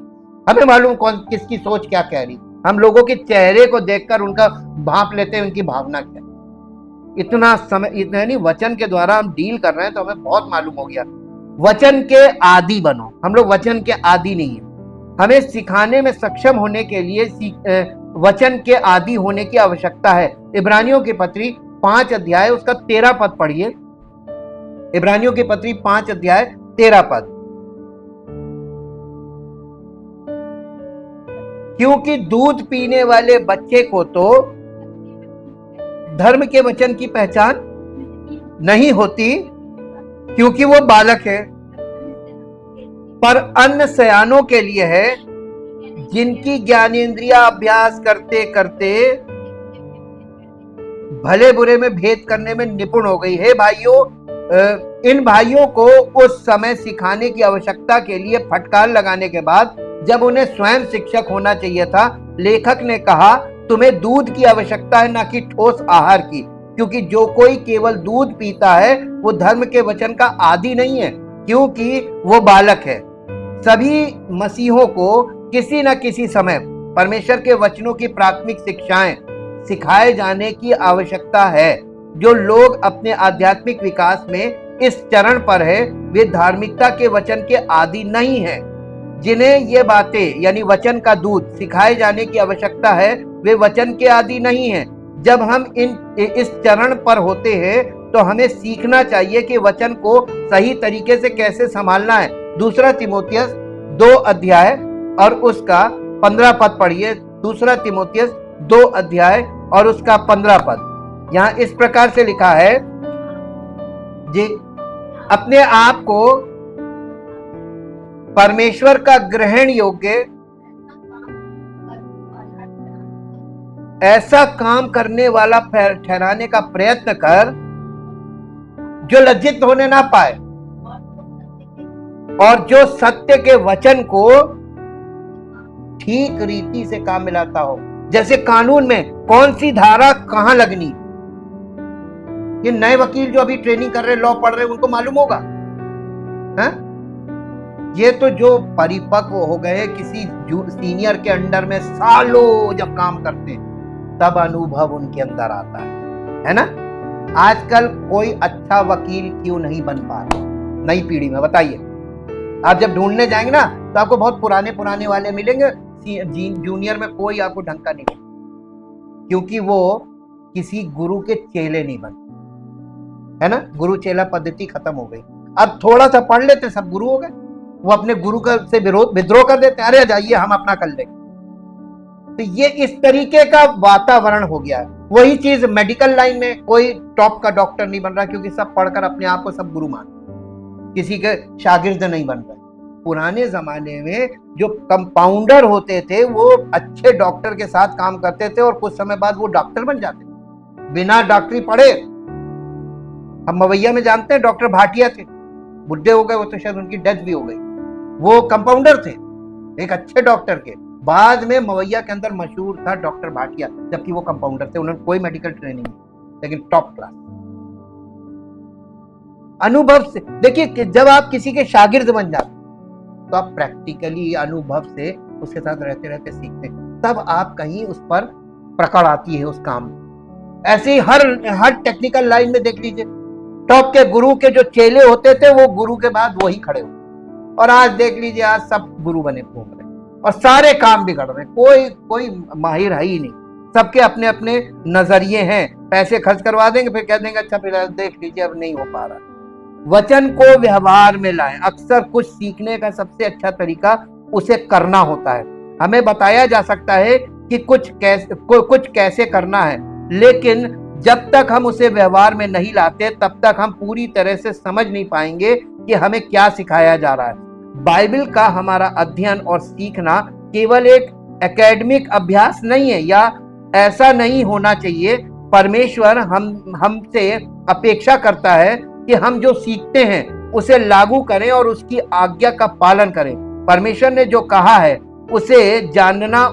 हमें मालूम कौन किसकी सोच क्या कह रही। हम लोगों के चेहरे को देखकर उनका भाप लेते हैं, उनकी भावना क्या। इतना नहीं, वचन के द्वारा हम डील कर रहे हैं तो हमें बहुत मालूम हो गया। वचन के आदी बनो। हम लोग वचन के आदी नहीं है। हमें सिखाने में सक्षम होने के लिए वचन के आदी होने की आवश्यकता है। इब्रानियों की पत्री 5 अध्याय उसका 13 पद पढ़िए। इब्रानियों की पत्री 5 अध्याय 13 पद। क्योंकि दूध पीने वाले बच्चे को तो धर्म के वचन की पहचान नहीं होती क्योंकि वो बालक है, पर अन्न सयानों के लिए है, जिनकी ज्ञानेंद्रिया अभ्यास करते करते भले बुरे में भेद करने में निपुण हो गई है। भाइयों, इन भाइयों को उस समय सिखाने की आवश्यकता के लिए फटकार लगाने के बाद, जब उन्हें स्वयं शिक्षक होना चाहिए था, लेखक ने कहा तुम्हें दूध की आवश्यकता है, ना कि ठोस आहार की, क्योंकि जो कोई केवल दूध पीता है वो धर्म के वचन का आदी नहीं है, क्योंकि वो बालक है। सभी मसीहों को किसी न किसी समय परमेश्वर के वचनों की प्राथमिक शिक्षाएं सिखाए जाने की आवश्यकता है। जो लोग अपने आध्यात्मिक विकास में इस चरण पर है, वे धार्मिकता के वचन के आदी नहीं है। जिन्हें ये बातें यानी वचन का दूध सिखाए जाने की आवश्यकता है, वे वचन के आदी नहीं है। जब हम इस चरण पर होते हैं तो हमें सीखना चाहिए कि वचन को सही तरीके से कैसे संभालना है। दूसरा तीमुथियुस 2 अध्याय और उसका 15 पद पढ़िए। दूसरा तीमुथियुस 2 अध्याय और उसका 15 पद। यहां इस प्रकार से लिखा है जी, अपने आप को परमेश्वर का ग्रहण योग्य ऐसा काम करने वाला ठहराने का प्रयत्न कर जो लज्जित होने ना पाए और जो सत्य के वचन को ठीक रीति से काम मिलाता हो। जैसे कानून में कौन सी धारा कहां लगनी, ये नए वकील जो अभी ट्रेनिंग कर रहे, लॉ पढ़ रहे, उनको मालूम होगा। है? ये तो जो परिपक्व हो गए, किसी सीनियर के अंडर में सालों जब काम करते हैं, तब अनुभव उनके अंदर आता है ना। आजकल कोई अच्छा वकील क्यों नहीं बन पा रहा नई पीढ़ी में, बताइए। आप जब ढूंढने जाएंगे ना तो आपको बहुत पुराने वाले मिलेंगे, जूनियर में कोई आपको ढंग का नहीं मिलेगा, क्योंकि वो किसी गुरु के चेले नहीं बने, है ना। गुरु चेला पद्धति खत्म हो गई। अब थोड़ा सा पढ़ लेते सब गुरु हो गए। वो अपने गुरु से विद्रोह कर देते, अरे जाइए हम अपना कर लेंगे। तो ये इस तरीके का वातावरण हो गया है। वही चीज मेडिकल लाइन में कोई टॉप का डॉक्टर नहीं बन रहा, क्योंकि सब पढ़कर अपने आप को सब गुरु मान, किसी के शागिर्द नहीं बन रहे। पुराने जमाने में जो कंपाउंडर होते थे वो अच्छे डॉक्टर के साथ काम करते थे और कुछ समय बाद वो डॉक्टर बन जाते थे बिना डॉक्टरी पढ़े। हम मवैया में जानते हैं डॉक्टर भाटिया थे, बुढ़े हो गए वो तो शायद उनकी डेथ भी हो गई। वो कंपाउंडर थे एक अच्छे डॉक्टर के, बाद में मवैया के अंदर मशहूर था डॉक्टर भाटिया, जबकि वो कंपाउंडर थे, उन्होंने कोई मेडिकल ट्रेनिंग नहीं, लेकिन टॉप क्लास अनुभव से। देखिए कि जब आप किसी के शागिर्द बन जाते तो आप प्रैक्टिकली अनुभव से उसके साथ रहते रहते सीखते हैं। तब आप कहीं उस पर पकड़ आती है उस काम में। ऐसे ही हर टेक्निकल लाइन में देख लीजिए, टॉप के गुरु के जो चेले होते थे वो गुरु के बाद वही खड़े होते, और आज देख लीजिए आज सब गुरु बने घूम रहे और सारे काम बिगड़ रहे, कोई माहिर है ही नहीं, सबके अपने अपने नजरिए हैं। पैसे खर्च करवा देंगे फिर कह देंगे अच्छा फिर देख लीजिए अब नहीं हो पा रहा। वचन को व्यवहार में लाएं। अक्सर कुछ सीखने का सबसे अच्छा तरीका उसे करना होता है। हमें बताया जा सकता है कि कुछ कैसे करना है, लेकिन जब तक हम उसे व्यवहार में नहीं लाते तब तक हम पूरी तरह से समझ नहीं पाएंगे कि हमें क्या सिखाया जा रहा है। बाइबल का हमारा अध्ययन और सीखना केवल एक एकेडमिक अभ्यास नहीं है, या ऐसा नहीं होना चाहिए। परमेश्वर हमसे अपेक्षा करता है कि हम जो सीखते हैं उसे लागू करें और उसकी आज्ञा का पालन करें। परमेश्वर ने जो कहा है उसे जानना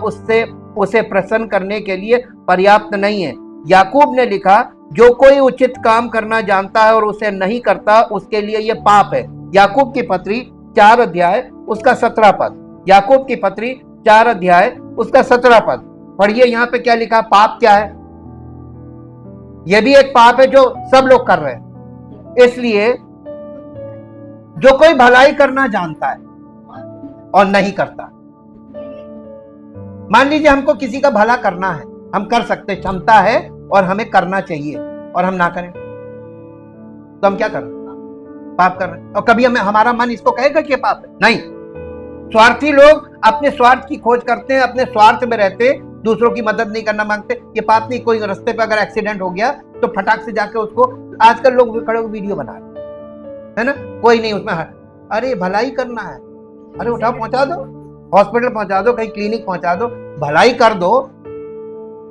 उसे प्रसन्न करने के लिए पर्याप्त नहीं है। याकूब ने लिखा, जो कोई उचित काम करना जानता है और उसे नहीं करता उसके लिए यह पाप है। याकूब की पत्री 4 अध्याय उसका 17 पद। याकूब की पत्री 4 अध्याय उसका 17 पद पढ़िए। यहाँ पे क्या लिखा, पाप क्या है? यह भी एक पाप है जो सब लोग कर रहे हैं। इसलिए जो कोई भलाई करना जानता है और नहीं करता, मान लीजिए हमको किसी का भला करना है, हम कर सकते, क्षमता है और हमें करना चाहिए, और हम ना करें तो हम क्या कर रहे हैं? पाप कर रहे हैं। और कभी हमारा मन इसको कहेगा कि पाप है? नहीं। स्वार्थी लोग अपने स्वार्थ की खोज करते हैं, अपने स्वार्थ में रहते, दूसरों की मदद नहीं करना मांगते। ये पाप नहीं। कोई रास्ते पे अगर एक्सीडेंट हो गया तो फटाक से जाके उसको, आजकल लोग खड़े होकर वीडियो बना रहे है ना, कोई नहीं उसमें, अरे भलाई करना है, अरे उठाओ पहुंचा दो, हॉस्पिटल पहुंचा दो, कहीं क्लिनिक पहुंचा दो, भलाई कर दो।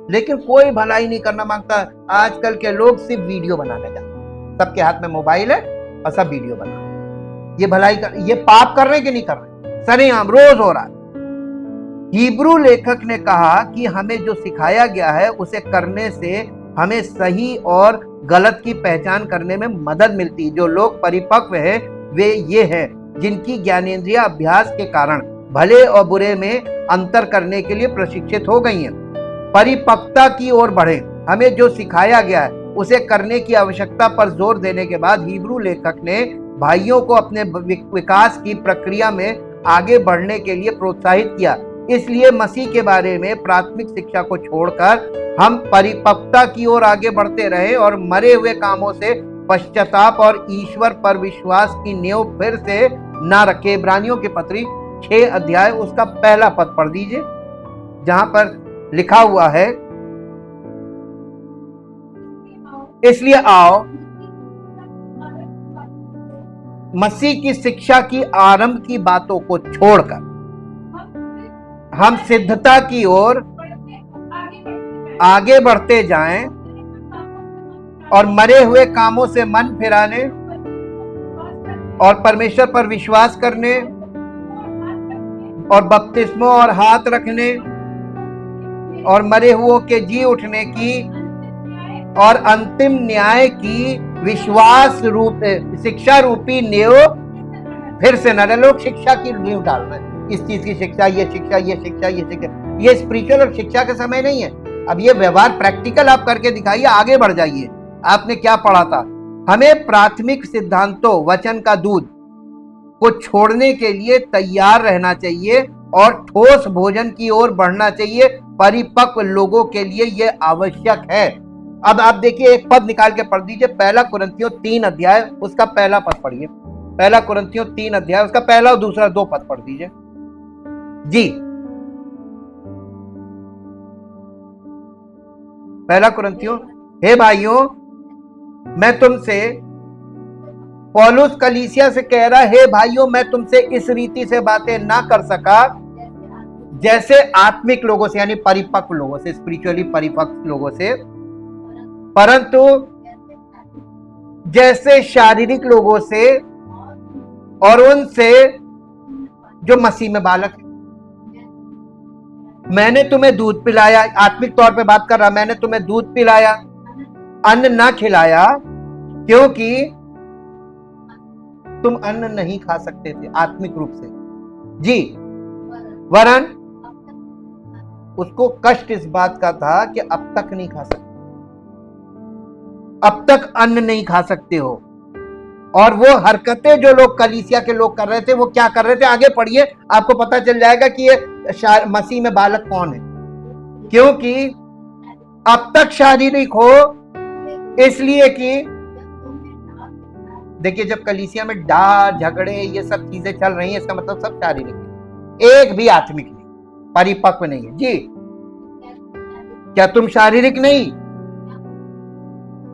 लेकिन कोई भलाई नहीं करना मांगता। आजकल के लोग सिर्फ वीडियो बनाने जाते, सबके हाथ में मोबाइल है और सब वीडियो बना। ये भलाई कर, ये पाप कर रहे हैं कि नहीं कर रहे? सरेआम रोज हो रहा है। हिब्रू लेखक ने कहा कि हमें जो सिखाया गया है उसे करने से हमें सही और गलत की पहचान करने में मदद मिलती है। जो लोग परिपक्व हैं वे ये हैं जिनकी ज्ञानेंद्रिय अभ्यास के कारण भले और बुरे में अंतर करने के लिए प्रशिक्षित हो गई हैं। परिपक्वता की ओर बढ़े। हमें जो सिखाया गया है उसे करने की आवश्यकता पर जोर देने के बाद हिब्रू लेखक ने भाइयों को अपने विकास की प्रक्रिया में आगे बढ़ने के लिए प्रोत्साहित किया। इसलिए मसीह के बारे में प्राथमिक शिक्षा को छोड़कर हम परिपक्वता की ओर आगे बढ़ते रहे और मरे हुए कामों से पश्चाताप और ईश्वर पर विश्वास की नींव फिर से न रखे। इब्रानियों की पत्री 6 अध्याय उसका पहला पद पढ़ दीजिए, जहां पर लिखा हुआ है, इसलिए आओ मसीह की शिक्षा की आरंभ की बातों को छोड़कर हम सिद्धता की ओर आगे बढ़ते जाएं और मरे हुए कामों से मन फिराने और परमेश्वर पर विश्वास करने और बपतिस्मों और हाथ रखने और मरे हुओं के जी उठने की और अंतिम न्याय की विश्वास रूप शिक्षा रूपी नींव फिर से न। लोग शिक्षा की नींव डाल रहे हैं, इस चीज की शिक्षा, ये शिक्षा, ये शिक्षा, ये शिक्षा। ये स्पिरिचुअल और शिक्षा का समय नहीं है। अब ये व्यवहार प्रैक्टिकल आप करके दिखाइए, आगे बढ़ जाइए। आपने क्या पढ़ा था? हमें प्राथमिक सिद्धांतों, वचन का दूध को छोड़ने के लिए तैयार रहना चाहिए और ठोस भोजन की ओर बढ़ना चाहिए। परिपक्व लोगों के लिए यह आवश्यक है। अब आप देखिए, एक पद निकाल के पढ़ दीजिए, 1 कुरिन्थियों 3 अध्याय उसका पहला पद पढ़िए। 1 कुरिन्थियों 3 अध्याय उसका पहला और दूसरा 2 पद पढ़ दीजिए जी। 1 कुरिन्थियों, हे भाइयों, मैं तुमसे, पौलुस कलीसिया से कह रहा, हे भाइयों, मैं तुमसे इस रीति से बातें ना कर सका जैसे आत्मिक लोगों से, यानी परिपक्व लोगों से, स्पिरिचुअली परिपक्व लोगों से, परंतु जैसे शारीरिक लोगों से और उनसे जो मसीह में बालक है। मैंने तुम्हें दूध पिलाया, आत्मिक तौर पे बात कर रहा, मैंने तुम्हें दूध पिलाया, अन्न ना खिलाया, क्योंकि तुम अन्न नहीं खा सकते थे आत्मिक रूप से जी, वरन उसको कष्ट इस बात का था कि अब तक नहीं खा सकते, अब तक अन्न नहीं खा सकते हो। और वो हरकतें जो लोग कलीसिया के लोग कर रहे थे, वो क्या कर रहे थे, आगे पढ़िए, आपको पता चल जाएगा कि ये मसीह में बालक कौन है। क्योंकि अब तक शारीरिक हो, इसलिए कि देखिए जब कलीसिया में डार झगड़े ये सब चीजें चल रही हैं, इसका मतलब सब शारीरिक है, एक भी आत्मिक नहीं, परिपक्व नहीं है। जी, क्या तुम शारीरिक नहीं?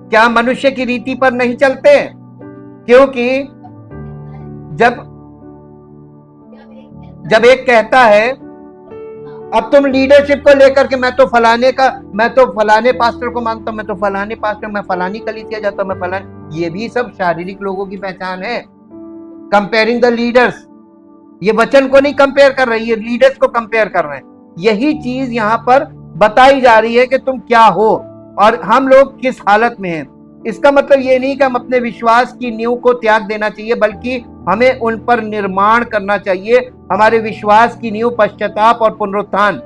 क्या मनुष्य की रीति पर नहीं चलते? क्योंकि जब एक कहता है, अब तुम लीडरशिप को लेकर के मैं तो फलाने पास्टर को मानता हूं, मैं तो फलाने पास्टर, मैं फलानी कलीसिया जाता हूं, मैं फलाने, ये भी सब शारीरिक लोगों की पहचान है। कंपेयरिंग द लीडर्स, ये वचन को नहीं कंपेयर कर रही है, लीडर्स को कंपेयर कर रहे हैं। यही चीज यहां पर बताई जा रही है कि तुम क्या हो और हम लोग किस हालत में हैं। इसका मतलब ये नहीं कि हम अपने विश्वास की नींव को त्याग देना चाहिए, बल्कि हमें उन पर निर्माण करना चाहिए। हमारे विश्वास की नींव पश्चाताप और पुनरुत्थान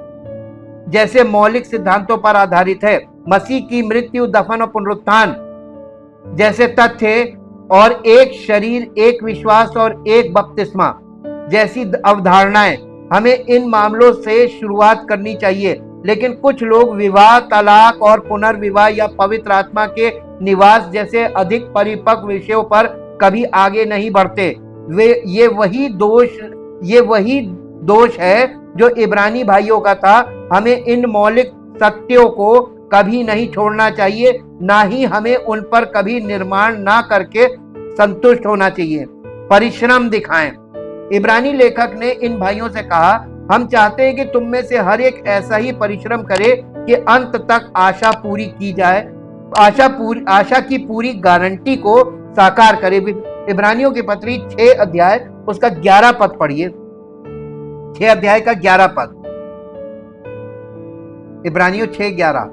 जैसे मौलिक सिद्धांतों पर आधारित है। मसीह की मृत्यु, दफन और पुनरुत्थान जैसे तथ्य और एक शरीर, एक विश्वास और एक बपतिस्मा जैसी अवधारणाएं, हमें इन मामलों से शुरुआत करनी चाहिए। लेकिन कुछ लोग विवाह, तलाक और पुनर्विवाह या पवित्र आत्मा के निवास जैसे अधिक परिपक्व विषयों पर कभी आगे नहीं बढ़ते। ये वही दोष है जो इब्रानी भाइयों का था। हमें इन मौलिक सत्यों को कभी नहीं छोड़ना चाहिए, ना ही हमें उन पर कभी निर्माण ना करके संतुष्ट होना चाहिए। परिश्रम दिखाएं। इब्रानी लेखक ने इन भाइयों से कहा, हम चाहते हैं कि तुम में से हर एक ऐसा ही परिश्रम करे कि अंत तक आशा पूरी की जाए, आशा की पूरी गारंटी को साकार करे। इब्रानियों की पत्री 6 अध्याय उसका 11 पद पढ़िए। 6 अध्याय का 11 पद, इब्रानियों 6:11।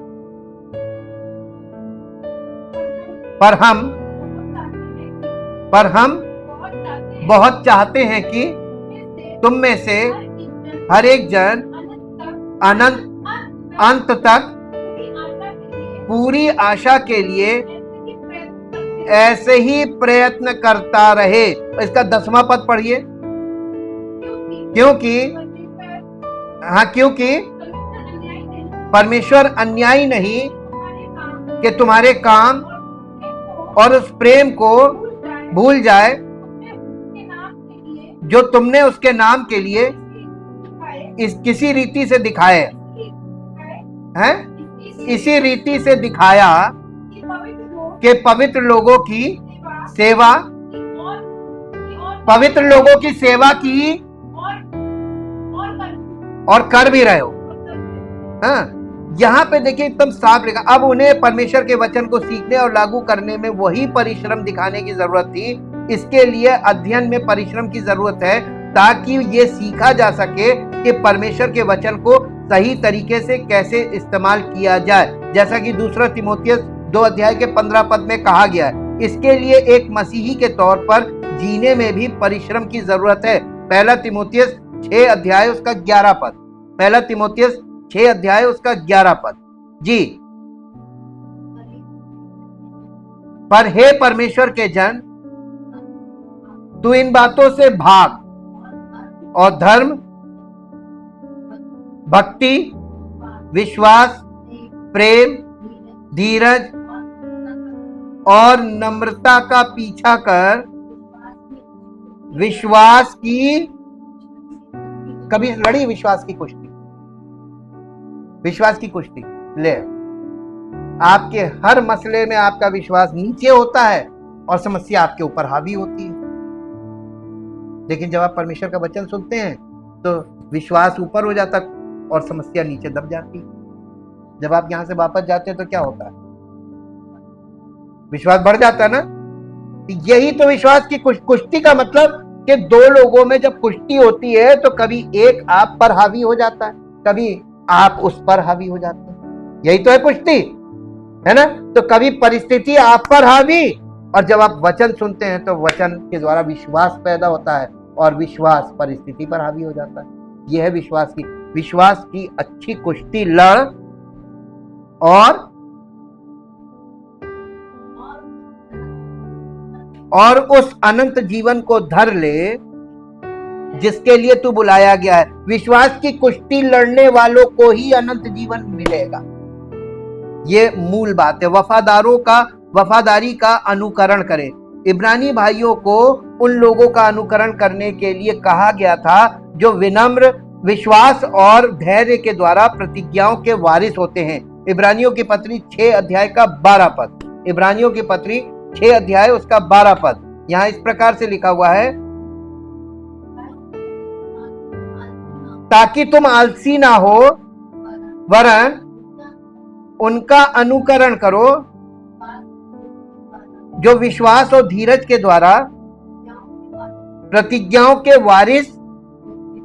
पर हम बहुत चाहते हैं कि तुम में से हर एक जन अंत तक पूरी आशा के लिए ऐसे ही प्रयत्न करता रहे। इसका 10वां पद पढ़िए। क्योंकि परमेश्वर अन्यायी नहीं कि तुम्हारे काम और उस प्रेम को भूल जाए जो तुमने उसके नाम के लिए किसी रीति से दिखाए हैं, इसी रीति से दिखाया कि पवित्र लोगों की सेवा की और कर भी रहे हो। हाँ, यहाँ पे देखिए एकदम साफ लिखा। अब उन्हें परमेश्वर के वचन को सीखने और लागू करने में वही परिश्रम दिखाने की जरूरत थी। इसके लिए अध्ययन में परिश्रम की जरूरत है, ताकि ये सीखा जा सके कि परमेश्वर के वचन को सही तरीके से कैसे इस्तेमाल किया जाए, जैसा कि 2 तीमुथियुस 2 अध्याय के 15 पद में कहा गया है। इसके लिए एक मसीही के तौर पर जीने में भी परिश्रम की जरूरत है। 1 तीमुथियुस 6 अध्याय उसका 11 पद, 1 तीमुथियुस 6 अध्याय उसका 11 पद। जी, पर हे परमेश्वर के जन, तू इन बातों से भाग और धर्म, भक्ति, विश्वास, प्रेम, धीरज और नम्रता का पीछा कर विश्वास की, कभी लड़ी विश्वास की कुश्ती, विश्वास की कुश्ती ले। आपके हर मसले में आपका विश्वास नीचे होता है और समस्या आपके ऊपर हावी होती है। लेकिन जब आप परमेश्वर का वचन सुनते हैं तो विश्वास ऊपर हो जाता और समस्या नीचे दब जाती। जब आप यहां से वापस जाते हैं तो क्या होता है? विश्वास बढ़ जाता है ना। यही तो विश्वास की कुश्ती का मतलब कि 2 लोगों में जब कुश्ती होती है तो कभी एक आप पर हावी हो जाता है, कभी आप उस पर हावी हो जाते हैं। यही तो है कुश्ती, है ना। तो कभी परिस्थिति आप पर हावी, और जब आप वचन सुनते हैं तो वचन के द्वारा विश्वास पैदा होता है और विश्वास परिस्थिति पर हावी हो जाता है। यह है विश्वास की विश्वास की अच्छी कुश्ती लड़ और उस अनंत जीवन को धर ले जिसके लिए तू बुलाया गया है। विश्वास की कुश्ती लड़ने वालों को ही अनंत जीवन मिलेगा। ये मूल बात है। वफादारी का अनुकरण करें। इब्रानी भाइयों को उन लोगों का अनुकरण करने के लिए कहा गया था जो विनम्र, विश्वास और धैर्य के द्वारा प्रतिज्ञाओं के वारिस होते हैं। इब्रानियों की पत्री 6 अध्याय का 12 पद। इब्रानियों की पत्री 6 अध्याय उसका 12 पद यहां इस प्रकार से लिखा हुआ है, ताकि तुम आलसी ना हो वरन उनका अनुकरण करो जो विश्वास और धीरज के द्वारा प्रतिज्ञाओं के वारिस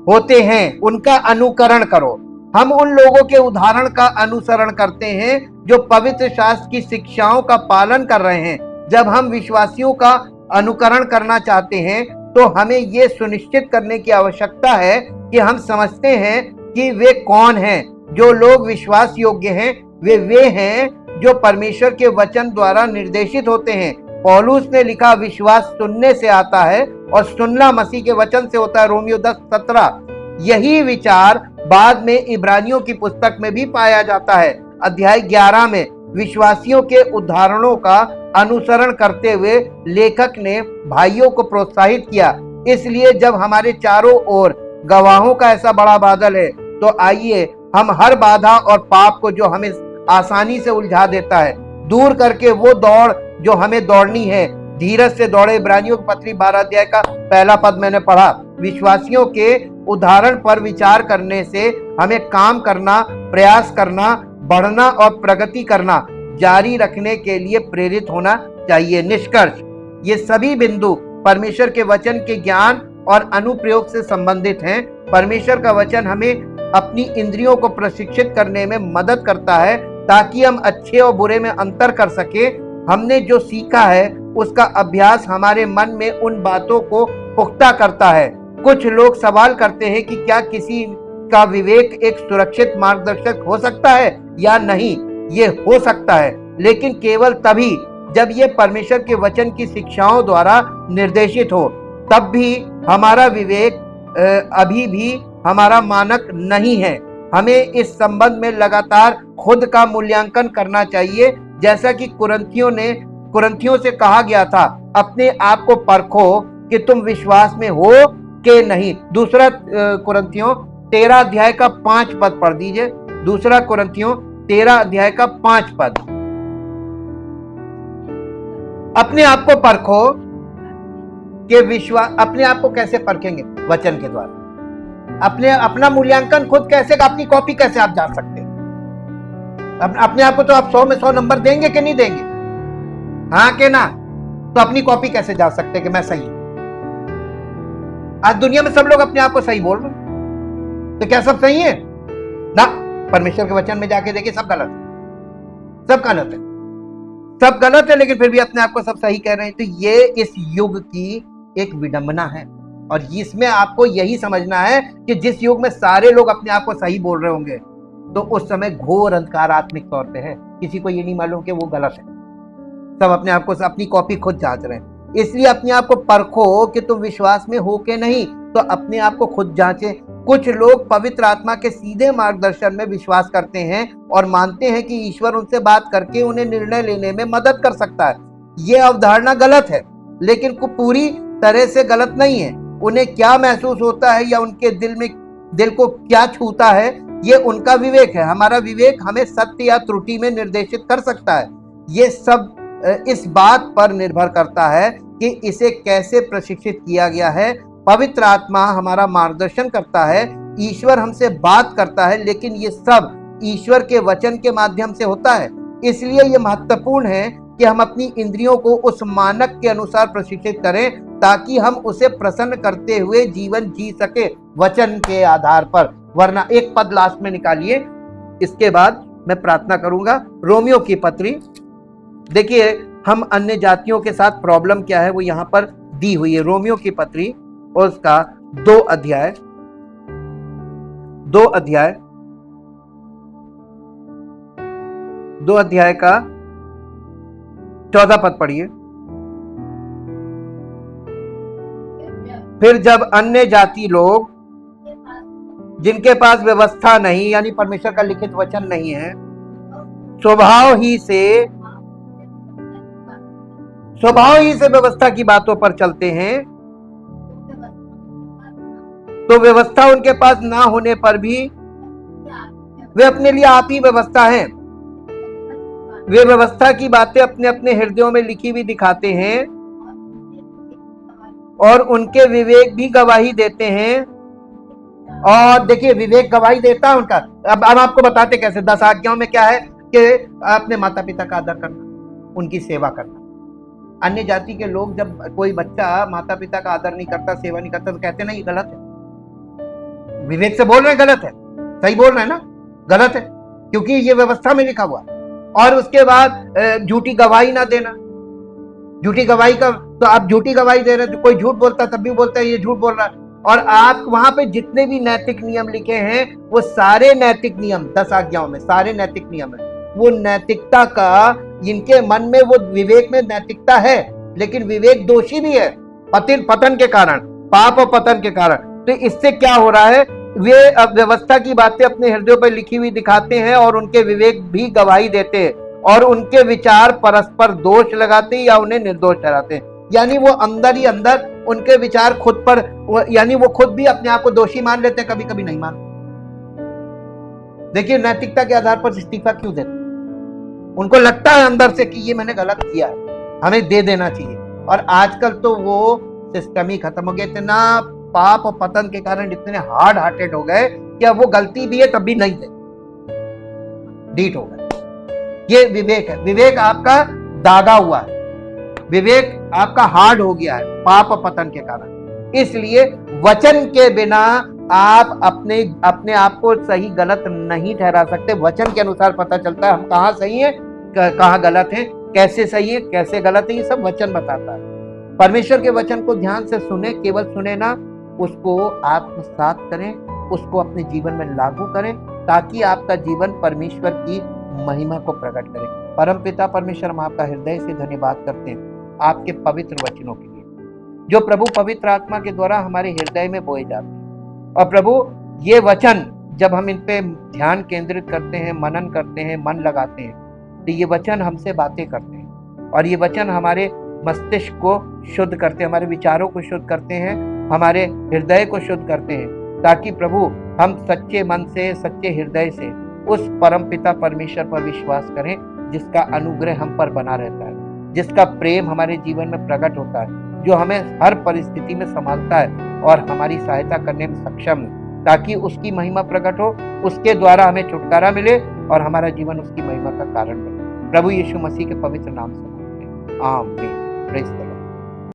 होते हैं। उनका अनुकरण करो। हम उन लोगों के उदाहरण का अनुसरण करते हैं जो पवित्र शास्त्र की शिक्षाओं का पालन कर रहे हैं। जब हम विश्वासियों का अनुकरण करना चाहते हैं तो हमें यह सुनिश्चित करने की आवश्यकता है कि हम समझते हैं कि वे कौन हैं। जो लोग विश्वास योग्य हैं वे हैं जो परमेश्वर के वचन द्वारा निर्देशित होते हैं। पौलुस ने लिखा, विश्वास सुनने से आता है और सुनना मसीह के वचन से होता है। रोमियो 10:17। यही विचार बाद में इब्रानियों की पुस्तक में भी पाया जाता है। अध्याय 11 में विश्वासियों के उदाहरणों का अनुसरण करते हुए लेखक ने भाइयों को प्रोत्साहित किया। इसलिए जब हमारे चारों ओर गवाहों का ऐसा बड़ा बादल है तो आइए हम हर बाधा और पाप को जो हमें आसानी से उलझा देता है दूर करके वो दौड़ जो हमें दौड़नी है धीरज से दौड़े। इब्रानियों की पत्री 12 अध्याय का 1 पद मैंने पढ़ा। विश्वासियों के उदाहरण पर विचार करने से हमें काम करना, प्रयास करना, बढ़ना और प्रगति करना जारी रखने के लिए प्रेरित होना चाहिए। निष्कर्ष, ये सभी बिंदु परमेश्वर के वचन के ज्ञान और अनुप्रयोग से संबंधित हैं। परमेश्वर का वचन हमें अपनी इंद्रियों को प्रशिक्षित करने में मदद करता है ताकि हम अच्छे और बुरे में अंतर कर सके। हमने जो सीखा है उसका अभ्यास हमारे मन में उन बातों को पुख्ता करता है। कुछ लोग सवाल करते हैं कि क्या किसी का विवेक एक सुरक्षित मार्गदर्शक हो सकता है या नहीं। ये हो सकता है, लेकिन केवल तभी जब ये परमेश्वर के वचन की शिक्षाओं द्वारा निर्देशित हो। तब भी हमारा विवेक अभी भी हमारा मानक नहीं है। हमें इस संबंध में लगातार खुद का मूल्यांकन करना चाहिए। जैसा कि कुरिन्थियों से कहा गया था, अपने आप को परखो कि तुम विश्वास में हो कि नहीं। दूसरा कुरिन्थियों 13 अध्याय का 5 पद पढ़ दीजिए। दूसरा कुरिन्थियों 13 अध्याय का 5 पद। अपने आप को परखो कि विश्वास, अपने आप को कैसे परखेंगे? वचन के द्वारा। अपना मूल्यांकन खुद कैसे, अपनी कॉपी कैसे आप जा सकते हैं? अपने आप को तो आप 100 में 100 नंबर देंगे कि नहीं देंगे? हाँ के ना? तो अपनी कॉपी कैसे जा सकते हैं कि मैं सही हूं? आज दुनिया में सब लोग अपने आप को सही बोल रहे हैं, तो क्या सब सही है ना? परमेश्वर के वचन में जाके देखिए, सब गलत है, सब गलत है, सब गलत है, लेकिन फिर भी अपने आप को सब सही कह रहे हैं। तो ये इस युग की एक विडंबना है और इसमें आपको यही समझना है कि जिस युग में सारे लोग अपने आप को सही बोल रहे होंगे तो उस समय घोर अंधकारात्मक तौर पे है। किसी को ये नहीं मालूम कि वो गलत है। सब अपने आप को, अपनी कॉपी खुद जांच रहे हैं। इसलिए अपने आप को परखो कि तुम विश्वास में हो कि नहीं। तो अपने आप को खुद जांचें। कुछ लोग पवित्र आत्मा के सीधे मार्गदर्शन में विश्वास करते हैं और मानते हैं कि ईश्वर उनसे बात करके उन्हें निर्णय लेने में मदद कर सकता है। ये अवधारणा गलत है, लेकिन पूरी तरह से गलत नहीं है। उन्हें क्या महसूस होता है या उनके दिल को क्या छूता है, ये उनका विवेक है। हमारा विवेक हमें सत्य या त्रुटि में निर्देशित कर सकता है। ये सब इस बात पर निर्भर करता है कि इसे कैसे प्रशिक्षित किया गया है। पवित्र आत्मा हमारा मार्गदर्शन करता है, ईश्वर हमसे बात करता है, लेकिन ये सब ईश्वर के वचन के माध्यम से होता है। इसलिए ये महत्वपूर्ण है कि हम अपनी इंद्रियों को उस मानक के अनुसार प्रशिक्षित करें ताकि हम उसे प्रसन्न करते हुए जीवन जी सके वचन के आधार पर। वरना एक पद लास्ट में निकालिए, इसके बाद मैं प्रार्थना करूंगा। रोमियो की पत्री देखिए, हम अन्य जातियों के साथ प्रॉब्लम क्या है वो यहां पर दी हुई है। रोमियो की पत्री और उसका 2 2 अध्याय का 14 पद पढ़िए। फिर जब अन्य जाति लोग जिनके पास व्यवस्था नहीं, यानी परमेश्वर का लिखित वचन नहीं है, स्वभाव ही से व्यवस्था की बातों पर चलते हैं, तो व्यवस्था उनके पास ना होने पर भी वे अपने लिए आप ही व्यवस्था हैं। वे व्यवस्था की बातें अपने अपने हृदयों में लिखी हुई दिखाते हैं और उनके विवेक भी गवाही देते हैं। और देखिए, विवेक गवाही देता है उनका। अब आपको बताते कैसे। 10 आज्ञाओं में क्या है कि अपने माता पिता का आदर करना, उनकी सेवा करना। अन्य जाति के लोग जब कोई बच्चा माता पिता का आदर नहीं करता, सेवा नहीं करता, तो कहते ना ये गलत है। विवेक से बोल रहे हैं गलत है, सही बोल रहे हैं ना, गलत है, क्योंकि ये व्यवस्था में लिखा हुआ। और उसके बाद झूठी गवाही ना देना। झूठी गवाही का, तो आप झूठी गवाही दे रहे हैं, तो कोई झूठ बोलता तब भी बोलता है ये झूठ बोल रहा है। और आप वहां पे जितने भी नैतिक नियम लिखे हैं, वो सारे नैतिक नियम 10 आज्ञाओं में सारे नैतिक नियम है। वो नैतिकता का, जिनके मन में वो विवेक में नैतिकता है, लेकिन विवेक दोषी भी है पतन के कारण, पाप और पतन के कारण। तो इससे क्या हो रहा है, वे व्यवस्था की बातें अपने हृदयों पर लिखी हुई दिखाते हैं और उनके विवेक भी गवाही देते हैं, और उनके विचार परस्पर दोष लगाते हैं या उन्हें निर्दोष ठहराते हैं। यानी वो अंदर ही अंदर उनके विचार खुद पर, यानी वो खुद भी अपने आप को दोषी मान लेते हैं, कभी कभी नहीं मानते। देखिए, नैतिकता के आधार पर इस्तीफा क्यों देते? उनको लगता है अंदर से कि ये मैंने गलत किया है, हमें दे देना चाहिए। और आजकल तो वो सिस्टम ही खत्म हो गया। इतना पाप और पतन के कारण इतने हार्ड हार्टेड हो गए कि अब वो गलती भी है तब भी नहीं दे, डीट हो गए। ये विवेक है। विवेक आपका दागा हुआ है, विवेक आपका हार्ड हो गया है पाप और पतन के कारण। इसलिए वचन के बिना आप अपने आप को सही गलत नहीं ठहरा सकते। वचन के अनुसार पता चलता है हम कहाँ सही है, कहाँ गलत है, कैसे सही है, कैसे गलत है, ये सब वचन बताता है। परमेश्वर के वचन को ध्यान से सुने, केवल सुने ना, उसको आत्मसात करें, उसको अपने जीवन में लागू करें, ताकि आपका जीवन परमेश्वर की महिमा को प्रकट करे। परमपिता परमेश्वर, हम आपका हृदय से धन्यवाद करते हैं आपके पवित्र वचनों के लिए, जो प्रभु पवित्र आत्मा के द्वारा हमारे हृदय में बोए जाते हैं। और प्रभु, ये वचन जब हम इन पे ध्यान केंद्रित करते हैं, मनन करते हैं, मन लगाते हैं, तो ये वचन हमसे बातें करते हैं और ये वचन हमारे मस्तिष्क को शुद्ध करते हैं, हमारे विचारों को शुद्ध करते हैं, हमारे हृदय को शुद्ध करते हैं, ताकि प्रभु हम सच्चे मन से, सच्चे हृदय से उस परम पिता परमेश्वर पर विश्वास करें, जिसका अनुग्रह हम पर बना रहता है, जिसका प्रेम हमारे जीवन में प्रकट होता है, जो हमें हर परिस्थिति में संभालता है और हमारी सहायता करने में सक्षम है, ताकि उसकी महिमा प्रकट हो, उसके द्वारा हमें छुटकारा मिले और हमारा जीवन उसकी महिमा का कारण बने। प्रभु यीशु मसीह के पवित्र नाम से मांगते हैं, आमीन। Praise the Lord.